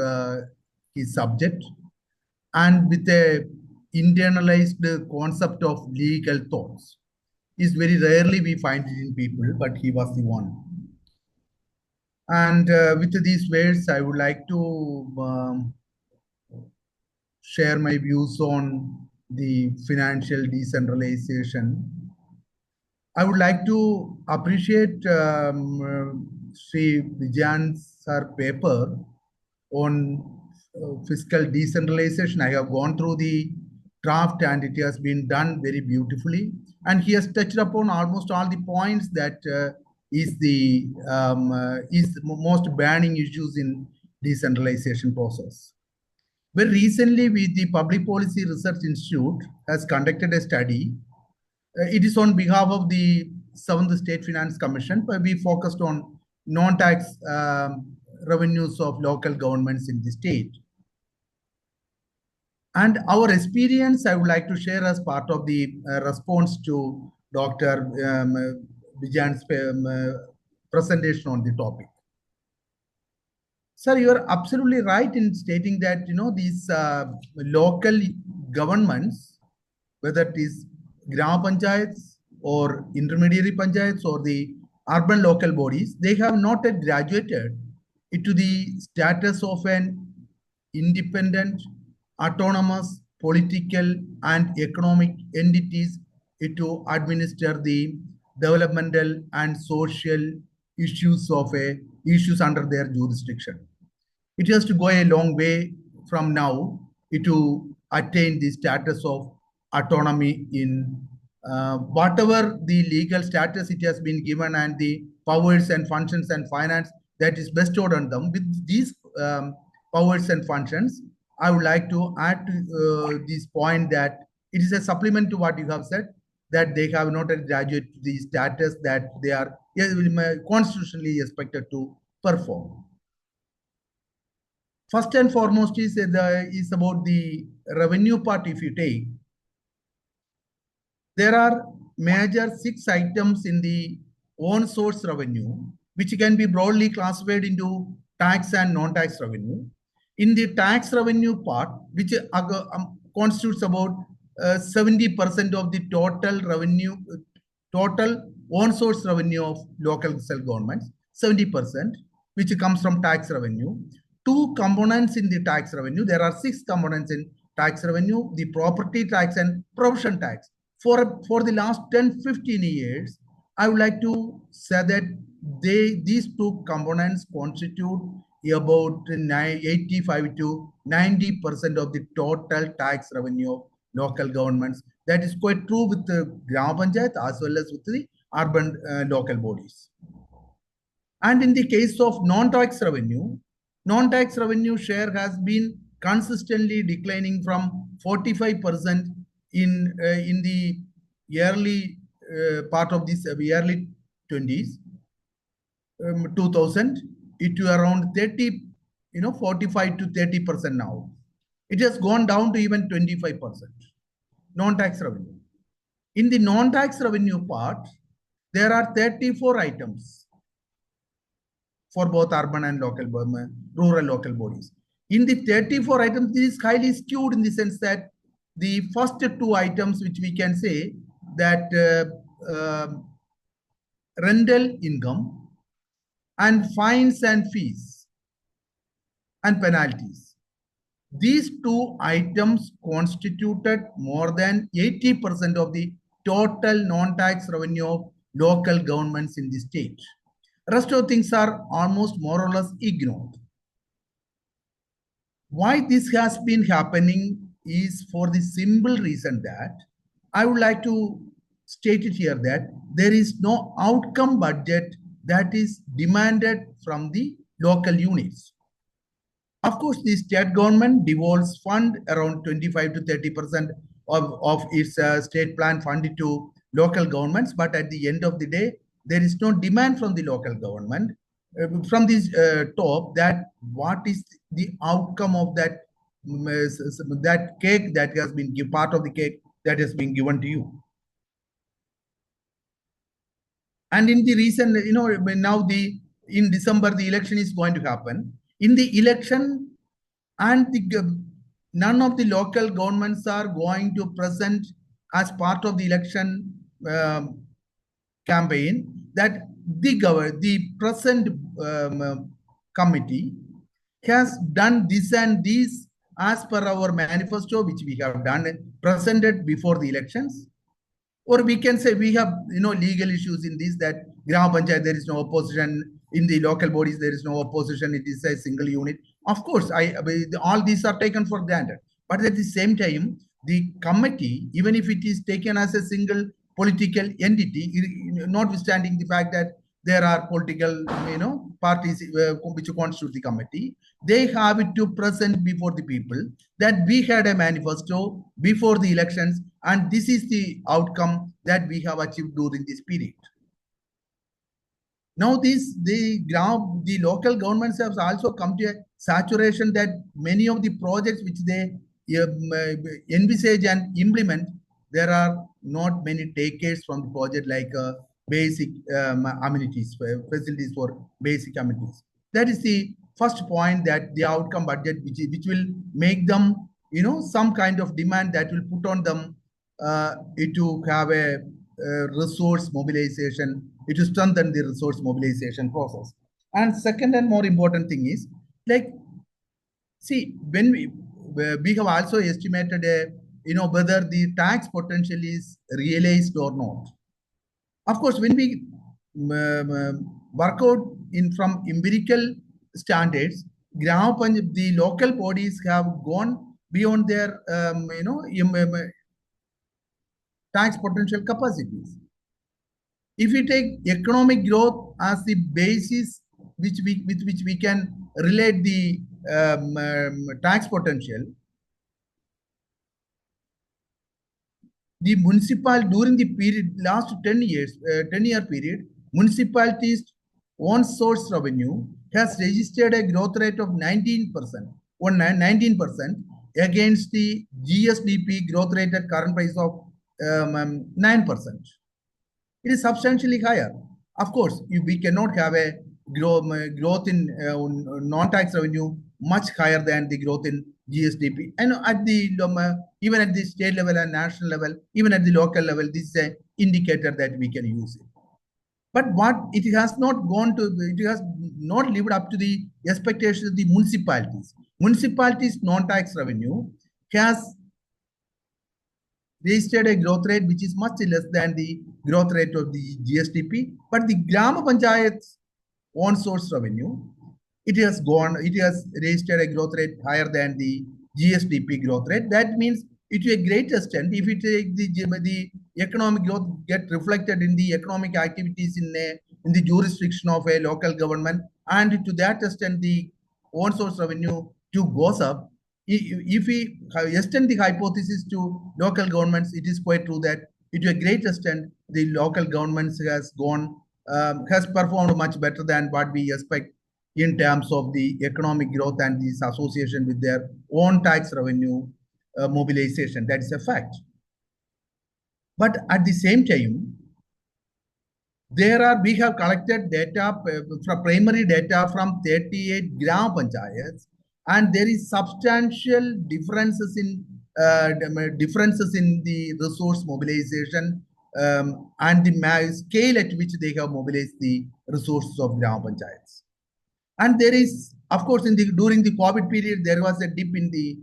his subject, and with a internalized concept of legal thoughts. Is very rarely we find it in people, but he was the one. And with these words, I would like to share my views on the financial decentralization. I would like to appreciate Sri Vijayan's paper on fiscal decentralization. I have gone through the draft and it has been done very beautifully. And he has touched upon almost all the points that is the most burning issues in decentralization process. Very recently, the Public Policy Research Institute has conducted a study. It is on behalf of the 7th State Finance Commission, but we focused on non-tax revenues of local governments in the state. And our experience, I would like to share as part of the response to Dr. Vijayan's presentation on the topic. Sir, you are absolutely right in stating that, these local governments, whether it is Gram Panchayats or intermediary panchayats or the urban local bodies, they have not yet graduated into the status of an independent, autonomous, political and economic entities to administer the developmental and social issues under their jurisdiction. It has to go a long way from now to attain the status of autonomy in whatever the legal status it has been given and the powers and functions and finance that is bestowed on them. With these powers and functions, I would like to add to this point that it is a supplement to what you have said, that they have not yet graduated to the status that they are constitutionally expected to perform. First and foremost is about the revenue part. If you take, there are major 6 items in the own source revenue, which can be broadly classified into tax and non-tax revenue. In the tax revenue part, which constitutes about 70% of the total revenue, total own source revenue of local self-governments, 70%, which comes from tax revenue. 2 components in the tax revenue. There are 6 components in tax revenue: the property tax and provision tax. For the last 10-15 years, I would like to say that these 2 components constitute about 85 to 90% of the total tax revenue of local governments. That is quite true with the Gram Panchayat as well as with the urban local bodies. And in the case of non-tax revenue share has been consistently declining from 45% in the early part of this early 20s, 2000, to around 30, 45 to 30% now. It has gone down to even 25%. Non-tax revenue. In the non-tax revenue part, there are 34 items for both urban and rural local bodies. In the 34 items, this is highly skewed in the sense that the first 2 items, which we can say that rental income and fines and fees and penalties, these 2 items constituted more than 80% of the total non-tax revenue of local governments in the state. Rest of things are almost more or less ignored. Why this has been happening is for the simple reason that I would like to state it here that there is no outcome budget that is demanded from the local units. Of course, the state government devolves fund around 25 to 30% of its state plan funded to local governments. But at the end of the day, there is no demand from the local government from this top that what is the outcome of that that cake that has been part of the cake that has been given to you. And in the recent, now in December, the election is going to happen. In the election, and none of the local governments are going to present as part of the election campaign that the present committee has done this and this as per our manifesto, which we have done presented before the elections. Or we can say we have legal issues in this, that Gram Panchayat there is no opposition, in the local bodies there is no opposition, it is a single unit. Of course, all these are taken for granted. But at the same time, the committee, even if it is taken as a single political entity, notwithstanding the fact that there are political parties which constitute the committee, they have it to present before the people that we had a manifesto before the elections, and this is the outcome that we have achieved during this period. Now, the local governments have also come to a saturation that many of the projects which they envisage and implement, there are not many takers from the project, like basic amenities, facilities for basic amenities. That is the first point, that the outcome budget, which will make them, some kind of demand that will put on them to have a resource mobilization, it will strengthen the resource mobilization process. And second and more important thing is, like, see, when we have also estimated whether the tax potential is realized or not. Of course, when we work out from empirical standards, the local bodies have gone beyond their tax potential capacities. If we take economic growth as the basis with which we can relate the tax potential, the during the period last 10-year period, municipalities' own source revenue has registered a growth rate of 19% against the GSDP growth rate at current price of 9%. It is substantially higher. Of course, we cannot have a growth in non-tax revenue much higher than the growth in GSDP. And at the even at the state level and national level, even at the local level, this is an indicator that we can use it. But what it has not lived up to the expectations of the municipalities. Municipalities' non-tax revenue has registered a growth rate which is much less than the growth rate of the GSDP. But the Gram Panchayat's own source revenue, it has registered a growth rate higher than the GSDP growth rate. That means, to a great extent, if you take the economic growth get reflected in the economic activities in the jurisdiction of a local government, and to that extent the own source revenue goes up. If we extend the hypothesis to local governments, it is quite true that to a great extent the local governments has performed much better than what we expect in terms of the economic growth and this association with their own tax revenue mobilization. That is a fact. But at the same time, we have collected data from primary data from 38 Gram Panchayats, and there is substantial differences in the resource mobilization and the scale at which they have mobilized the resources of Gram Panchayats. And there is, of course, during the COVID period, there was a dip in the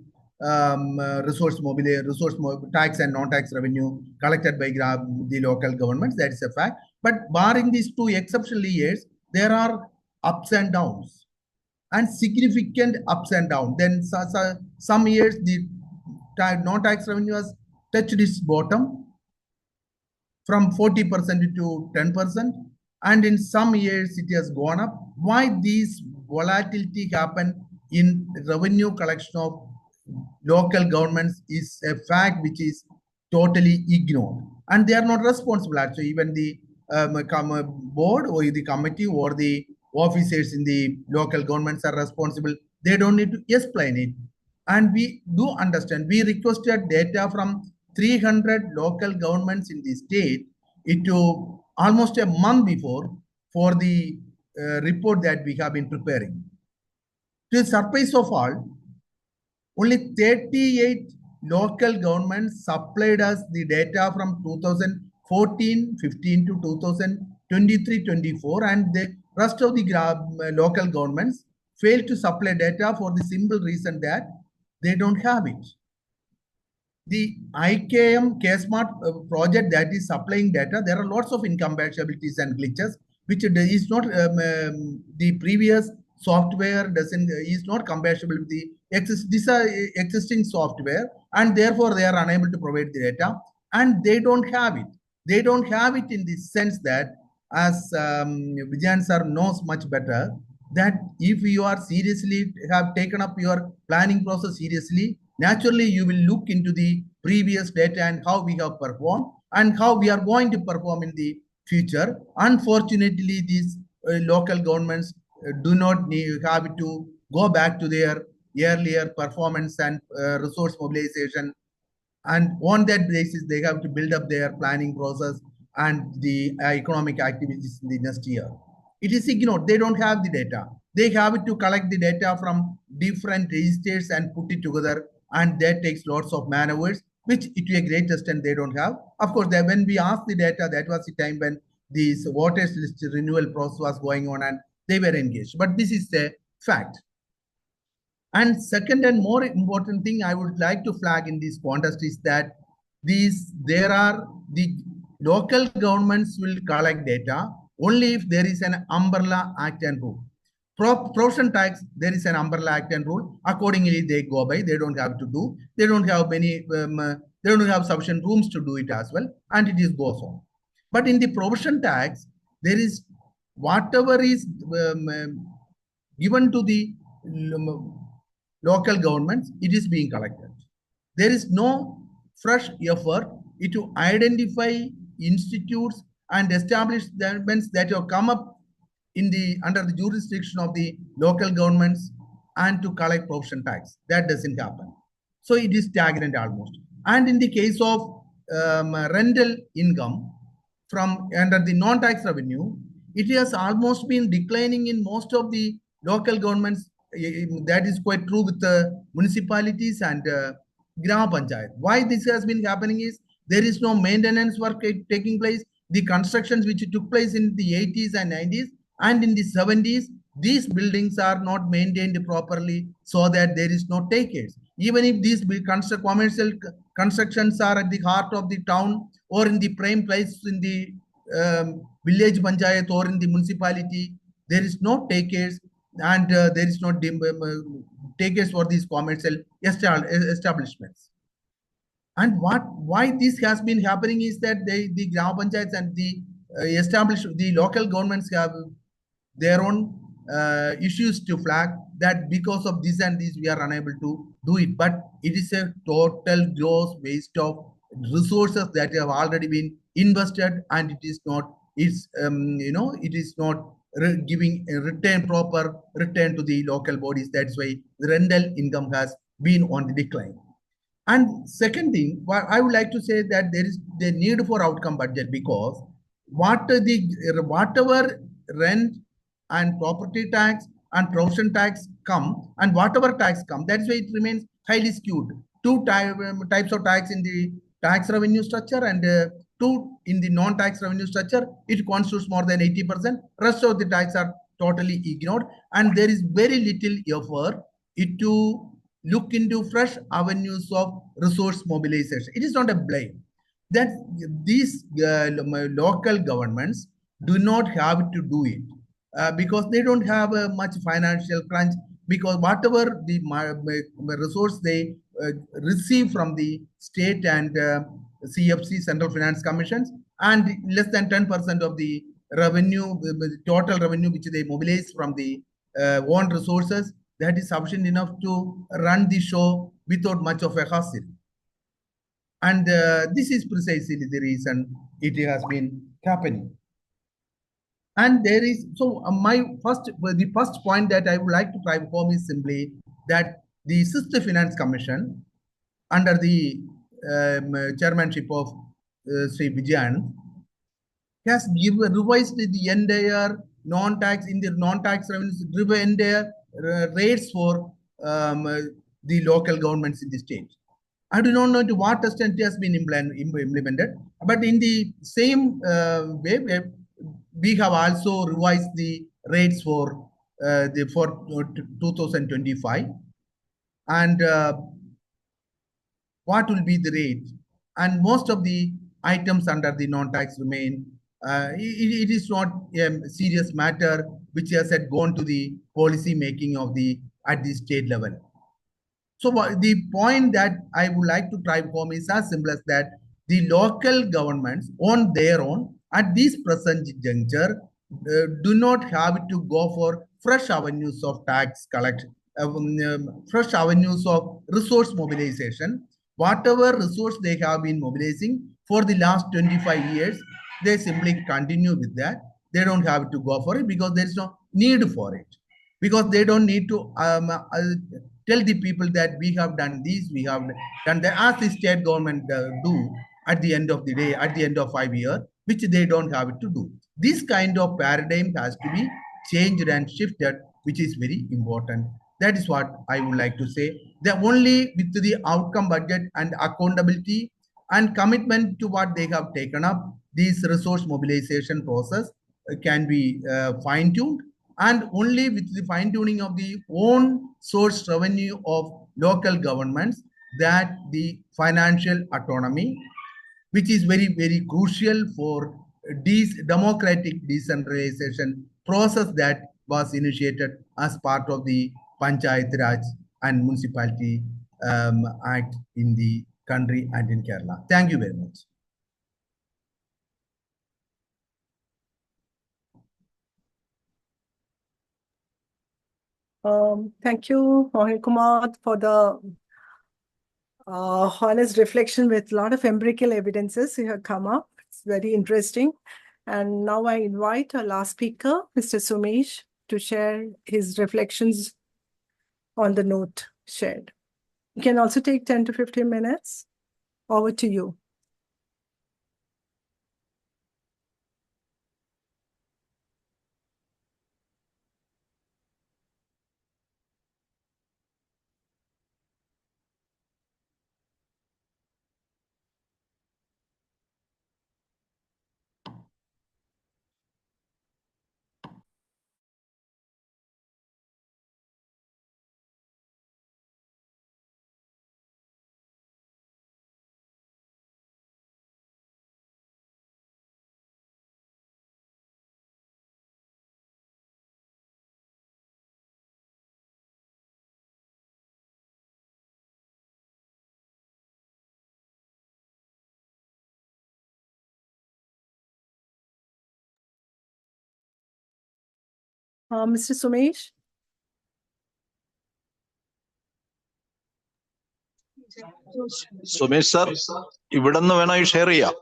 tax and non-tax revenue collected by the local governments. That is a fact. But barring these two exceptional years, there are ups and downs, and significant ups and downs. Then some years the non-tax revenue has touched its bottom from 40% to 10%, and in some years it has gone up. Why these volatility happen in revenue collection of local governments is a fact which is totally ignored, and they are not responsible. Actually, even the board or the committee or the officers in the local governments are responsible. They don't need to explain it. And we do understand. We requested data from 300 local governments in the state. It took almost a month before for the report that we have been preparing. To the surprise of all, only 38 local governments supplied us the data from 2014-15 to 2023-24, and the rest of the local governments failed to supply data for the simple reason that they don't have it. The IKM K-Smart project that is supplying data, there are lots of incompatibilities and glitches, which is not the previous software is not compatible with the existing software, and therefore they are unable to provide the data, and they don't have it. They don't have it in the sense that, as Vijayan sir knows much better, that if you are seriously have taken up your planning process seriously, naturally you will look into the previous data and how we have performed and how we are going to perform in the future. Unfortunately, these local governments do not have to go back to their earlier performance and resource mobilization, and on that basis they have to build up their planning process and the economic activities in the next year. It is ignored. They don't have the data. They have to collect the data from different registers and put it together, and that takes lots of man hours, which to a great extent they don't have. Of course, when we asked the data, that was the time when this voters list renewal process was going on and they were engaged. But this is a fact. And second and more important thing I would like to flag in this contest is that the local governments will collect data only if there is an umbrella act and rule. Proportion tax, there is an umbrella act and rule. Accordingly, they go by. They don't have to do. They don't have many. They don't have sufficient rooms to do it as well, and it is goes on. But in the proportion tax, there is whatever is given to the local governments, it is being collected. There is no fresh effort to identify institutes and establishments that have come up in the under the jurisdiction of the local governments and to collect proportion tax. That doesn't happen. So it is stagnant almost. And in the case of rental income from under the non-tax revenue, it has almost been declining in most of the local governments. That is quite true with the municipalities and Gram Panchayat. Why this has been happening is there is no maintenance work taking place. The constructions which took place in the 80s and 90s and in the 70s, these buildings are not maintained properly so that there is no takers. Even if these commercial constructions are at the heart of the town or in the prime place in the village panchayat or in the municipality, there is no takers and there is no takers for these commercial establishments. And why this has been happening is that the Gram Panchayats and the local governments have their own issues to flag that because of this and this we are unable to do it. But it is a total gross waste of resources that have already been invested, and it is not it is not giving a proper return to the local bodies. That's why the rental income has been on the decline. And second thing, I would like to say that there is the need for outcome budget, because whatever rent and property tax and provision tax come and whatever tax come, that's why it remains highly skewed. Two types of tax in the tax revenue structure and two in the non-tax revenue structure. It constitutes more than 80%. Rest of the tax are totally ignored, and there is very little effort to look into fresh avenues of resource mobilization. It is not a blame that these local governments do not have to do it because they don't have much financial crunch, because whatever the resource they receive from the state and CFC, Central Finance Commissions, and less than 10% of the revenue, the total revenue which they mobilize from the own resources, that is sufficient enough to run the show without much of a hassle. And this is precisely the reason it has been happening. And there is, so the first point that I would like to drive home is simply that the Sister Finance Commission, under the chairmanship of Sri Vijayan, has revised the entire non-tax revenues, entire rates for the local governments in the state. I do not know to what extent it has been implemented, but in the same way, we have also revised the rates for 2025, and what will be the rate? And most of the items under the non-tax remain. It is not a serious matter which has gone to the policy making of at the state level. So the point that I would like to drive home is as simple as that the local governments on their own at this present juncture do not have to go for fresh avenues of tax collect, fresh avenues of resource mobilization. Whatever resource they have been mobilizing for the last 25 years, they simply continue with that. They don't have to go for it because there is no need for it. Because they don't need to tell the people that we have done this, we have done that, as the state government do at the end of the day, at the end of 5 years, which they don't have to do. This kind of paradigm has to be changed and shifted, which is very important. That is what I would like to say. That only with the outcome budget and accountability and commitment to what they have taken up, this resource mobilization process can be fine-tuned, and only with the fine-tuning of the own source revenue of local governments that the financial autonomy, which is very, very crucial for this democratic decentralization process that was initiated as part of the Panchayat Raj and Municipality Act in the country and in Kerala. Thank you very much. Thank you, Mohit Kumar, for the honest reflection with a lot of empirical evidences you have come up. It's very interesting. And now I invite our last speaker, Mr. Sumesh, to share his reflections on the note shared. You can also take 10 to 15 minutes. Over to you. Mr. Sumesh? Sumesh sir, ഇവിടെ നിന്ന് വേണോ ഈ share ചെയ്യാം?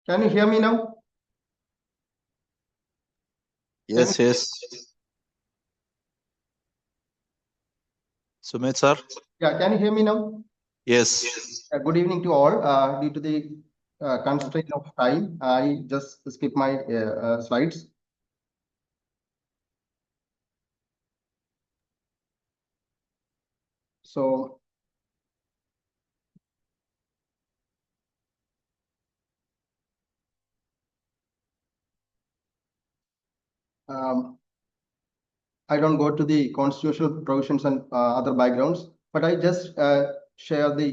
Can you hear me now? Yes yes. Sumesh sir? Yeah, can you hear me now? Yes. Good evening to all. Due to the constraint of time, I just skip my slides. So, I don't go to the constitutional provisions and other backgrounds, but I just share the,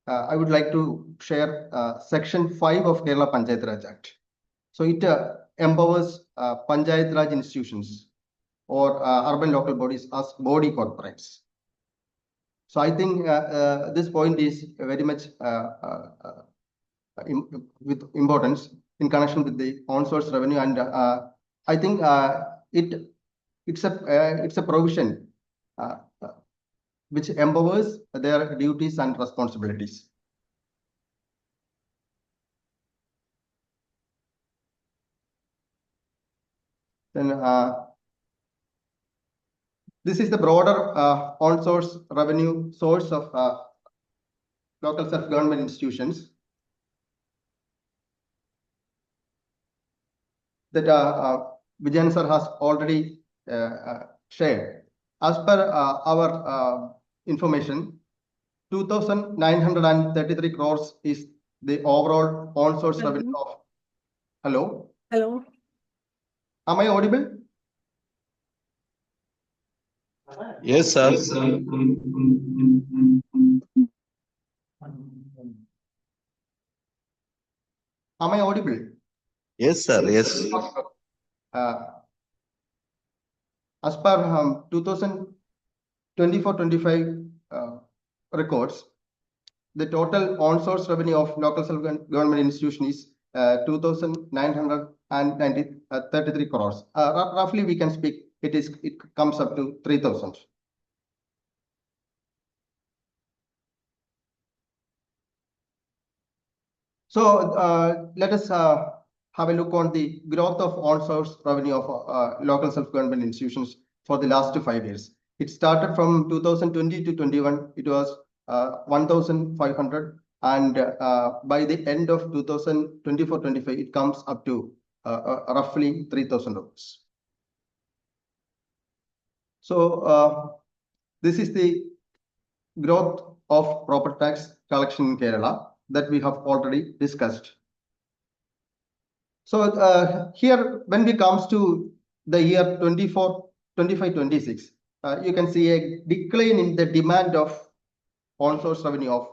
I would like to share Section 5 of Kerala Panchayat Raj Act. So it empowers Panchayat Raj institutions or urban local bodies as body corporates. So I think this point is very much with importance in connection with the on-source revenue, and I think it's a provision which empowers their duties and responsibilities. Then this is the broader on-source revenue source of local self-government institutions that Vijayan sir has already shared. As per our information, 2,933 crores is the overall on-source revenue of. Hello? Hello. Am I audible? Yes, sir. Am I audible? Yes, sir. Yes. As per 2024-25 records, the total on-source revenue of local self-government institution is 2,933 crores. Roughly, we can speak, it comes up to 3,000. So let us have a look on the growth of on-source revenue of local self-government institutions for the last 5 years. It started from 2020 to 21. It was 1,500, and by the end of 2024-25, it comes up to roughly 3,000 rupees. So this is the growth of property tax collection in Kerala that we have already discussed. So here, when it comes to the year 25-26, you can see a decline in the demand of on-source revenue of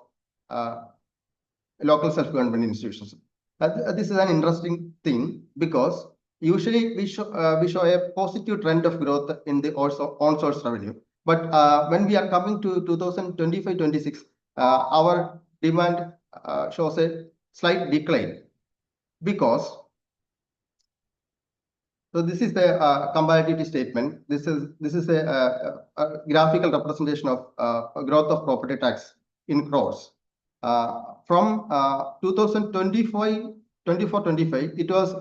local self-government institutions. This is an interesting thing because usually we show a positive trend of growth in the on-source revenue. But when we are coming to 2025-26, our demand shows a slight decline because. So this is the comparativity statement. This is a graphical representation of growth of property tax in crores. From 2024-25, it was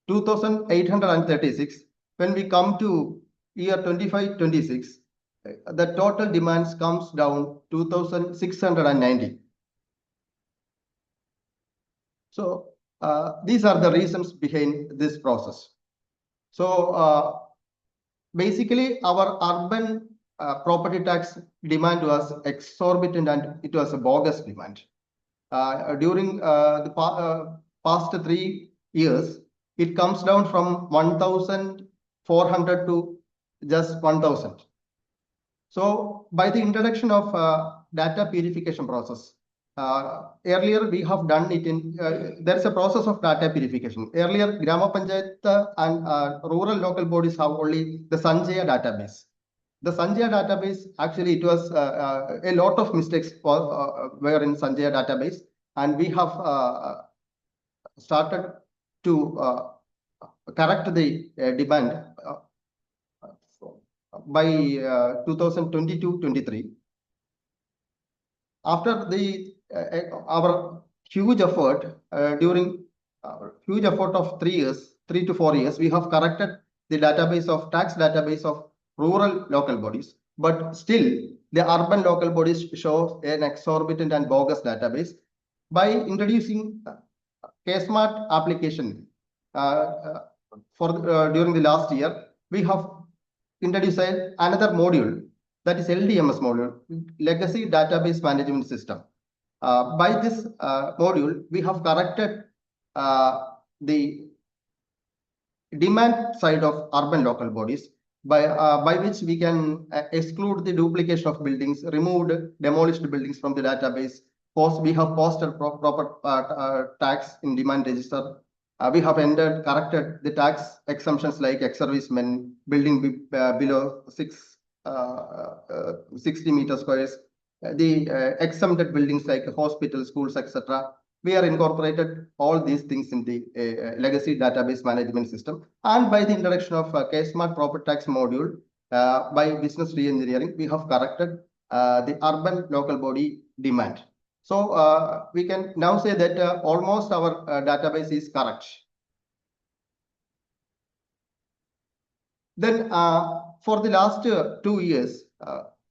2,836. When we come to year 25-26, the total demands comes down 2,690. So these are the reasons behind this process. So basically, our urban property tax demand was exorbitant and it was a bogus demand. During the past 3 years, it comes down from 1,400 to just 1,000. So by the introduction of data purification process, earlier we have done it in, there's a process of data purification. Earlier, Grama Panchayat and rural local bodies have only the Sanjaya database. The Sanjaya database, actually, it was a lot of mistakes were in Sanjaya database, and we have started to correct the demand by 2022-23. After the our huge effort during huge effort of 3 to 4 years, we have corrected the database of tax database of rural local bodies, but still the urban local bodies show an exorbitant and bogus database. By introducing K-Smart application during the last year, we have introduced another module, that is LDMS module, Legacy Database Management System. By this module, we have corrected the demand side of urban local bodies, by which we can exclude the duplication of buildings, removed demolished buildings from the database. We have posted proper tax in demand register, we have corrected the tax exemptions like ex-servicemen, building below 60 meter squares, the exempted buildings like hospitals, schools, etc. We are incorporated all these things in the legacy database management system. And by the introduction of K-Smart property tax module, by business re-engineering, we have corrected the urban local body demand. So we can now say that almost our database is correct. Then for the last 2 years,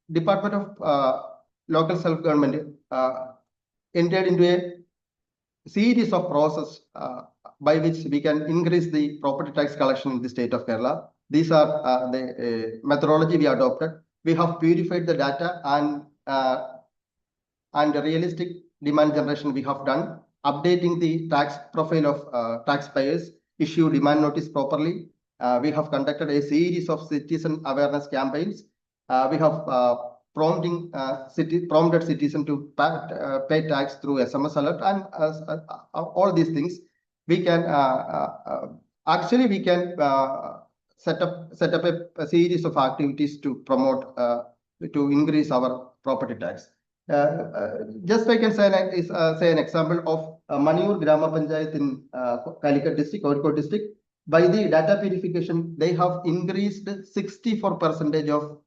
Department of Local Self-Government entered into a series of process by which we can increase the property tax collection in the state of Kerala. These are the methodology we adopted. We have purified the data and the realistic demand generation we have done, updating the tax profile of taxpayers, issue demand notice properly. We have conducted a series of citizen awareness campaigns. We have prompted citizens to pay tax through SMS alert, and all these things we can actually set up a series of activities to promote to increase our property tax. Just I can say an example of Manur Grama Panchayat in Calicut district, Kozhikode district. By the data purification, they have increased 64% of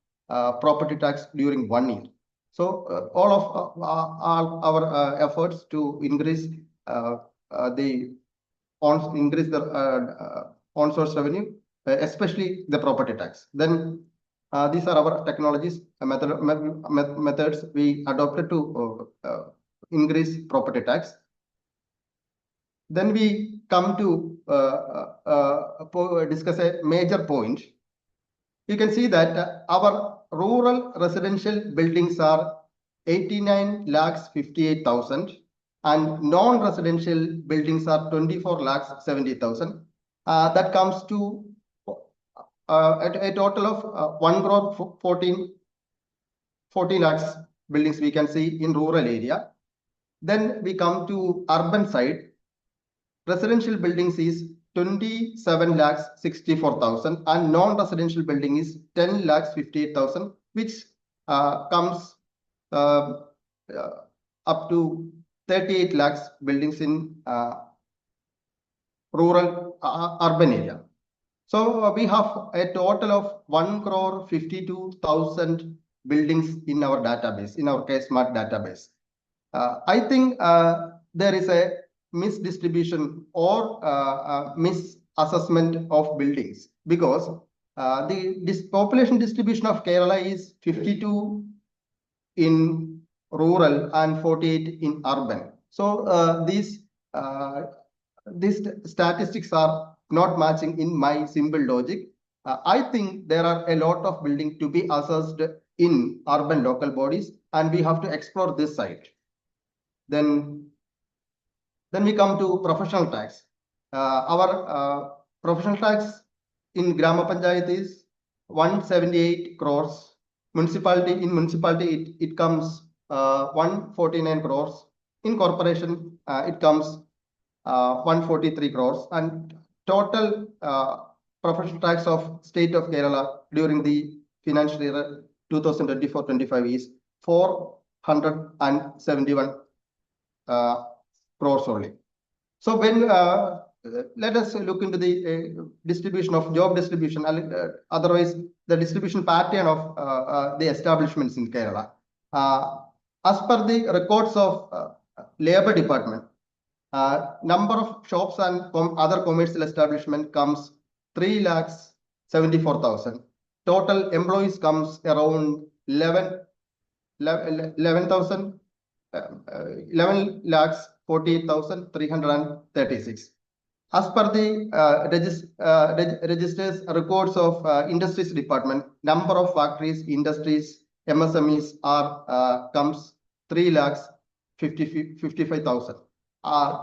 property tax during 1 year. So all of our efforts to increase the on-source revenue, especially the property tax. Then these are our technologies, methods we adopted to increase property tax. Then we come to discuss a major point. You can see that our rural residential buildings are 89,58,000 and non-residential buildings are 24,70,000. That comes to a total of 1,14 lakhs buildings we can see in rural area. Then we come to urban side. Residential buildings is 27,64,000 and non-residential building is 10,58,000, which comes up to 38 lakhs buildings in rural urban area. So we have a total of 1,52,000 buildings in our database, in our K-Smart database. I think there is a misdistribution or misassessment of buildings because this population distribution of Kerala is 52 in rural and 48 in urban. So these statistics are not matching in my simple logic. I think there are a lot of buildings to be assessed in urban local bodies, and we have to explore this side. Then we come to professional tax. Our professional tax in Grama Panchayat is 178 crores. Municipality, it comes 149 crores. In corporation, it comes 143 crores. And total professional tax of state of Kerala during the financial year 2024-25 is 471 crores only. So when let us look into the distribution of job distribution, otherwise the distribution pattern of the establishments in Kerala. As per the records of Labor Department, number of shops and other commercial establishment comes 3,74,000. Total employees comes around 11 lakhs 48,336. As per the registers records of Industries Department, number of factories, industries, MSMEs are comes 3,55,000.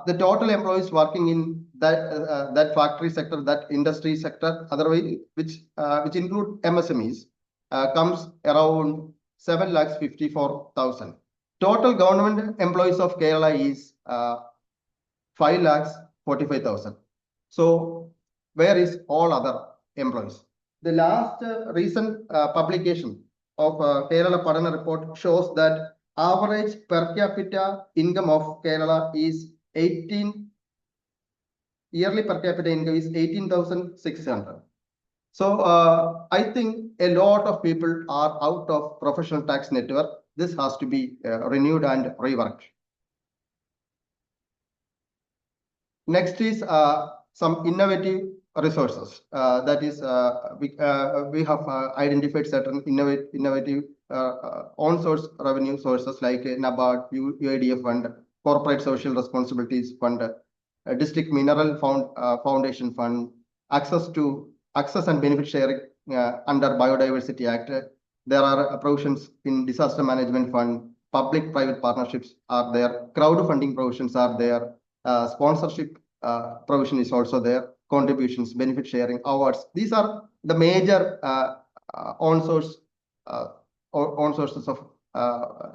The total employees working in that factory sector, that industry sector, otherwise which include MSMEs, comes around 7,54,000. Total government employees of Kerala is 5,45,000. So where is all other employees? The last recent publication of Kerala Padana report shows that average per capita income of Kerala is yearly per capita income is 18,600. So I think a lot of people are out of professional tax network. This has to be renewed and reworked. Next is some innovative resources. That is, we have identified certain innovative on-source revenue sources like NABARD, UIDF fund, Corporate Social Responsibilities Fund, District Mineral Foundation Fund, access and benefit sharing under Biodiversity Act. There are provisions in Disaster Management Fund, public-private partnerships are there, crowdfunding provisions are there, sponsorship provision is also there, contributions, benefit sharing, awards. These are the major on-sources of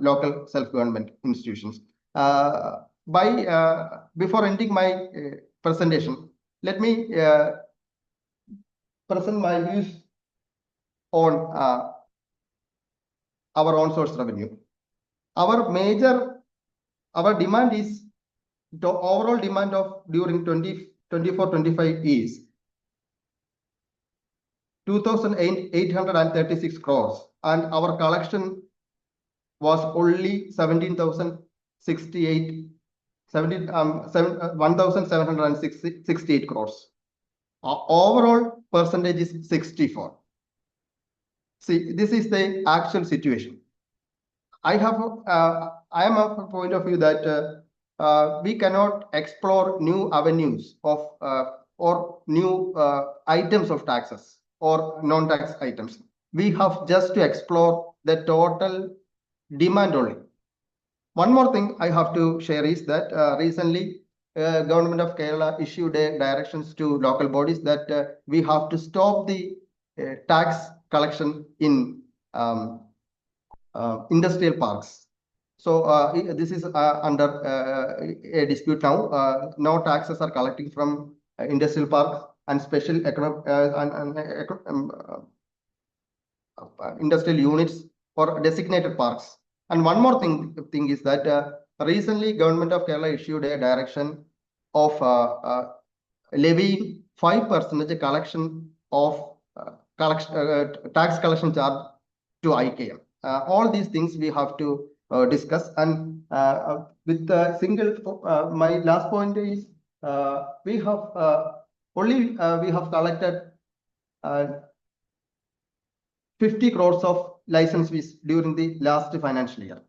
local self-government institutions. Before ending my presentation, let me present my views on our on-source revenue. Our demand is, the overall demand of during 2024-25 is 2,836 crores, and our collection was only 1,768 crores. Overall percentage is 64. See, this is the actual situation. I am of a point of view that we cannot explore new avenues of or new items of taxes or non-tax items. We have just to explore the total demand only. One more thing I have to share is that recently Government of Kerala issued directions to local bodies that we have to stop the tax collection in industrial parks. So this is under a dispute now. No taxes are collecting from industrial parks and special industrial units or designated parks. And one more thing is that recently Government of Kerala issued a direction of levying 5% collection of tax collection charge to IKM. All these things we have to discuss, and with the single my last point is we have collected 50 crores of license fees during the last financial year.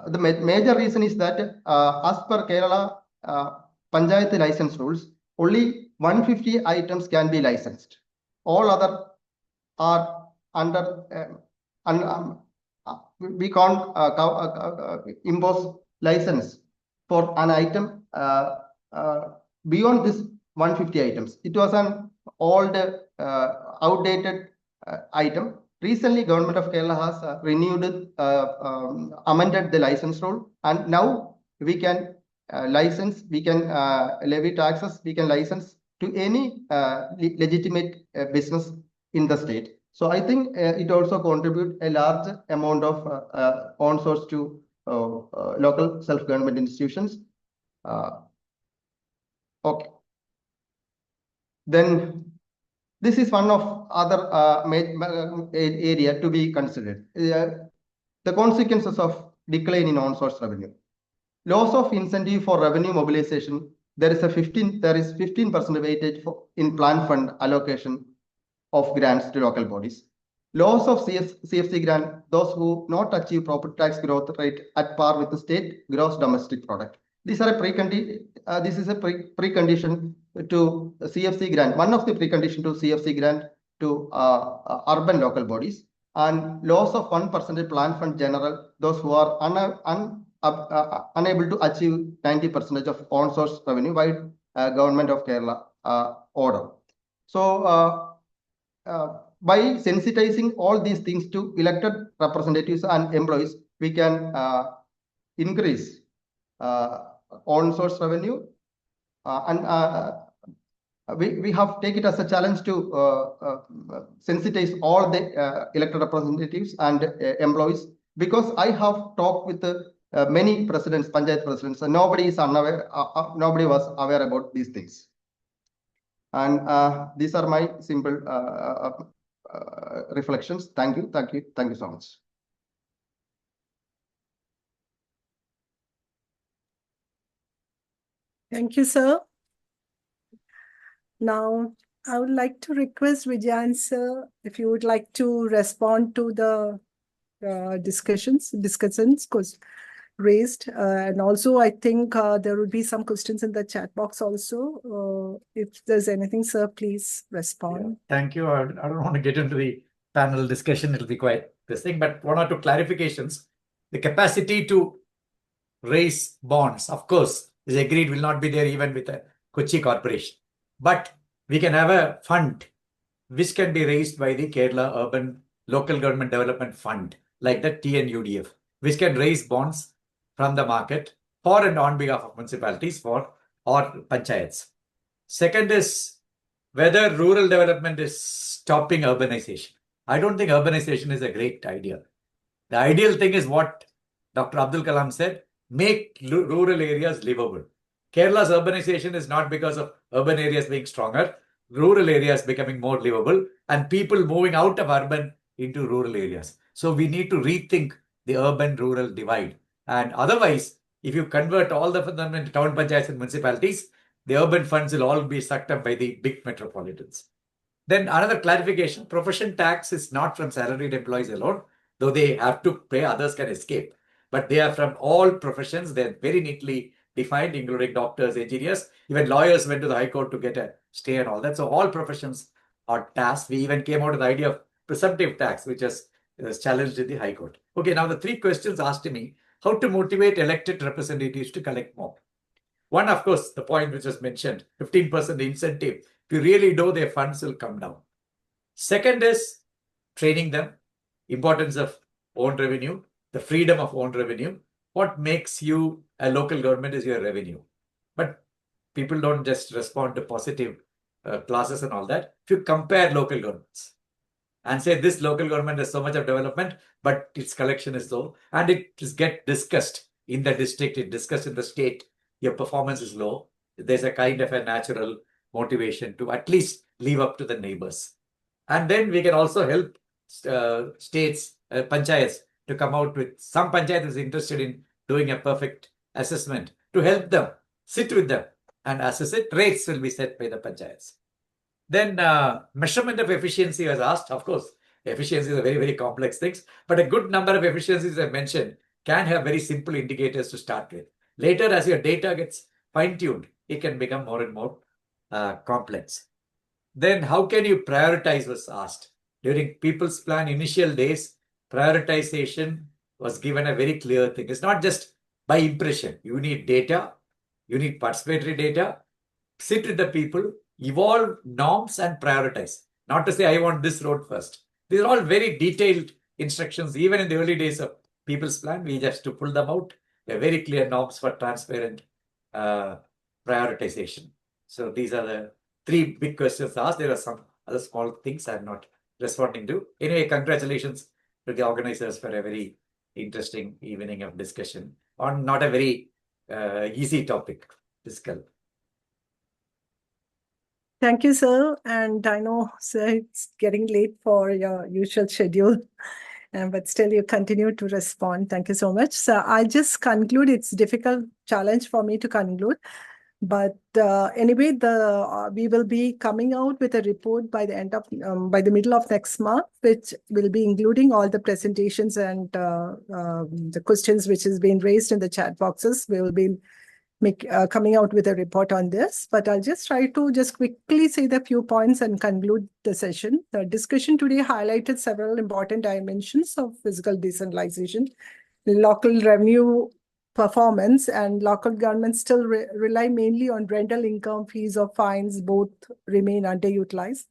The major reason is that as per Kerala Panchayat license rules, only 150 items can be licensed. All other are under we can't impose license for an item beyond this 150 items. It was an old outdated item. Recently, Government of Kerala has renewed, amended the license rule, and now we can license, we can levy taxes, we can license to any legitimate business in the state. So I think it also contributes a large amount of on-source to local self-government institutions. Okay. Then this is one of other area to be considered. The consequences of decline in on-source revenue. Loss of incentive for revenue mobilization. There is 15% weightage in plan fund allocation of grants to local bodies. Loss of CFC grant, those who not achieve property tax growth rate at par with the state gross domestic product. These are this is a precondition to CFC grant. One of the precondition to CFC grant to urban local bodies, and loss of 1% plan fund general, those who are unable to achieve 90% of on-source revenue by Government of Kerala order. So by sensitizing all these things to elected representatives and employees, we can increase on-source revenue and we have taken it as a challenge to sensitize all the elected representatives and employees, because I have talked with many presidents, panchayat presidents, and nobody is unaware, nobody was aware about these things. And these are my simple reflections. Thank you so much. Thank you, sir. Now, I would like to request Vijayan sir, if you would like to respond to the discussions raised. And also, I think there will be some questions in the chat box also. If there's anything, sir, please respond. Thank you. I don't want to get into the panel discussion. It'll be quite this thing, but one or two clarifications. The capacity to raise bonds, of course, is agreed, will not be there even with a Kochi corporation. But we can have a fund which can be raised by the Kerala Urban Local Government Development Fund, like the TNUDF, which can raise bonds from the market for and on behalf of municipalities or panchayats. Second is whether rural development is stopping urbanization. I don't think urbanization is a great idea. The ideal thing is what Dr. Abdul Kalam said, make rural areas livable. Kerala's urbanization is not because of urban areas being stronger, rural areas becoming more livable, and people moving out of urban into rural areas. So we need to rethink the urban-rural divide. And otherwise, if you convert all the town panchayats and municipalities, the urban funds will all be sucked up by the big metropolitans. Then another clarification, profession tax is not from salaried employees alone, though they have to pay, others can escape. But they are from all professions. They're very neatly defined, including doctors, engineers. Even lawyers went to the High Court to get a stay and all that. So all professions are taxed. We even came out with the idea of presumptive tax, which was challenged in the High Court. Okay, now the three questions asked to me, how to motivate elected representatives to collect more. One, of course, the point which was mentioned, 15% incentive. If you really know, their funds will come down. Second is training them, importance of own revenue, the freedom of own revenue. What makes you a local government is your revenue. But people don't just respond to positive classes and all that. If you compare local governments and say this local government has so much of development, but its collection is low, and it just get discussed in the district, it discussed in the state, your performance is low, there's a kind of a natural motivation to at least live up to the neighbors. And then we can also help states, panchayats, to come out with, some panchayat is interested in doing a perfect assessment, to help them, sit with them and assess it. Rates will be set by the panchayats. Then measurement of efficiency was asked. Of course, efficiency is a very, very complex thing, but a good number of efficiencies I mentioned can have very simple indicators to start with. Later, as your data gets fine-tuned, it can become more and more complex. Then how can you prioritize was asked. During People's Plan initial days, prioritization was given a very clear thing. It's not just by impression. You need data, you need participatory data, sit with the people, evolve norms and prioritize. Not to say, I want this road first. These are all very detailed instructions. Even in the early days of People's Plan, we just to pull them out. There are very clear norms for transparent prioritization. So these are the three big questions asked. There are some other small things I'm not responding to. Anyway, congratulations to the organizers for a very interesting evening of discussion on not a very easy topic, fiscal. Thank you, sir. And I know, sir, it's getting late for your usual schedule, but still you continue to respond. Thank you so much. So I just conclude. It's a difficult challenge for me to conclude. But anyway, we will be coming out with a report by the end of by the middle of next month, which will be including all the presentations and the questions which has been raised in the chat boxes. We will be coming out with a report on this, but I'll just try to just quickly say the few points and conclude the session. The discussion today highlighted several important dimensions of fiscal decentralization, local revenue performance, and local governments still rely mainly on rental income, fees or fines, both remain underutilized.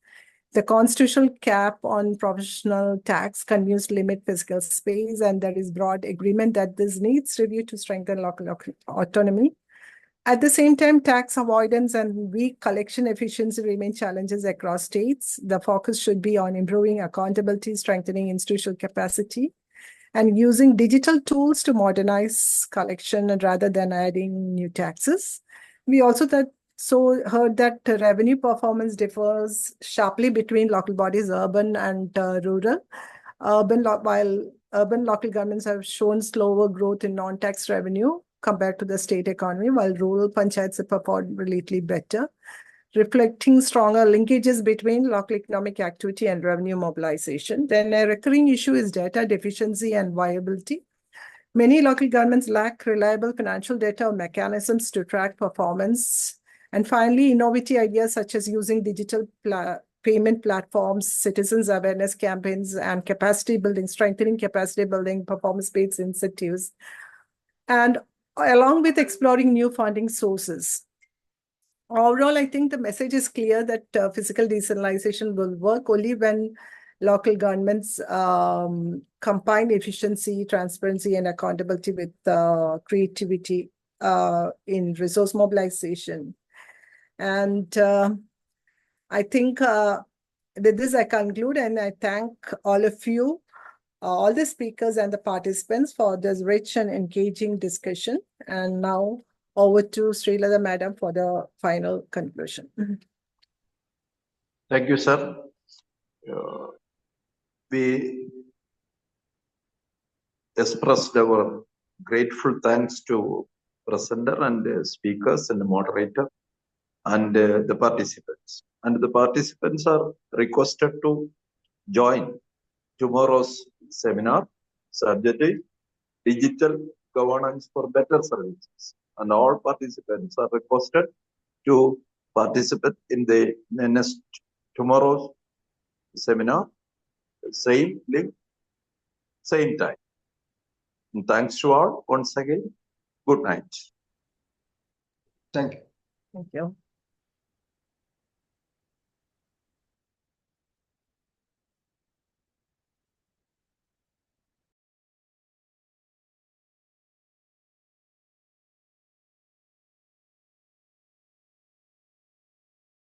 The constitutional cap on professional tax continues to limit fiscal space, and there is broad agreement that this needs review to strengthen local autonomy. At the same time, tax avoidance and weak collection efficiency remain challenges across states. The focus should be on improving accountability, strengthening institutional capacity, and using digital tools to modernize collection rather than adding new taxes. We also heard that revenue performance differs sharply between local bodies, urban and rural. While urban local governments have shown slower growth in non-tax revenue compared to the state economy, while rural panchayats have performed relatively better, reflecting stronger linkages between local economic activity and revenue mobilization. Then a recurring issue is data deficiency and viability. Many local governments lack reliable financial data or mechanisms to track performance. And finally, innovative ideas such as using digital payment platforms, citizens awareness campaigns, and strengthening capacity building, performance-based incentives, and along with exploring new funding sources. Overall, I think the message is clear that fiscal decentralization will work only when local governments combine efficiency, transparency, and accountability with creativity in resource mobilization. And I think with this, I conclude, and I thank all of you, all the speakers and the participants for this rich and engaging discussion. And now over to Srilata Madam for the final conclusion. Thank you, sir. We expressed our grateful thanks to presenter and speakers and the moderator and the participants. And the participants are requested to join tomorrow's seminar, subject is Digital Governance for Better Services. And all participants are requested to participate in the next tomorrow's seminar, same link, same time. And thanks to all once again. Good night. Thank you. Thank you.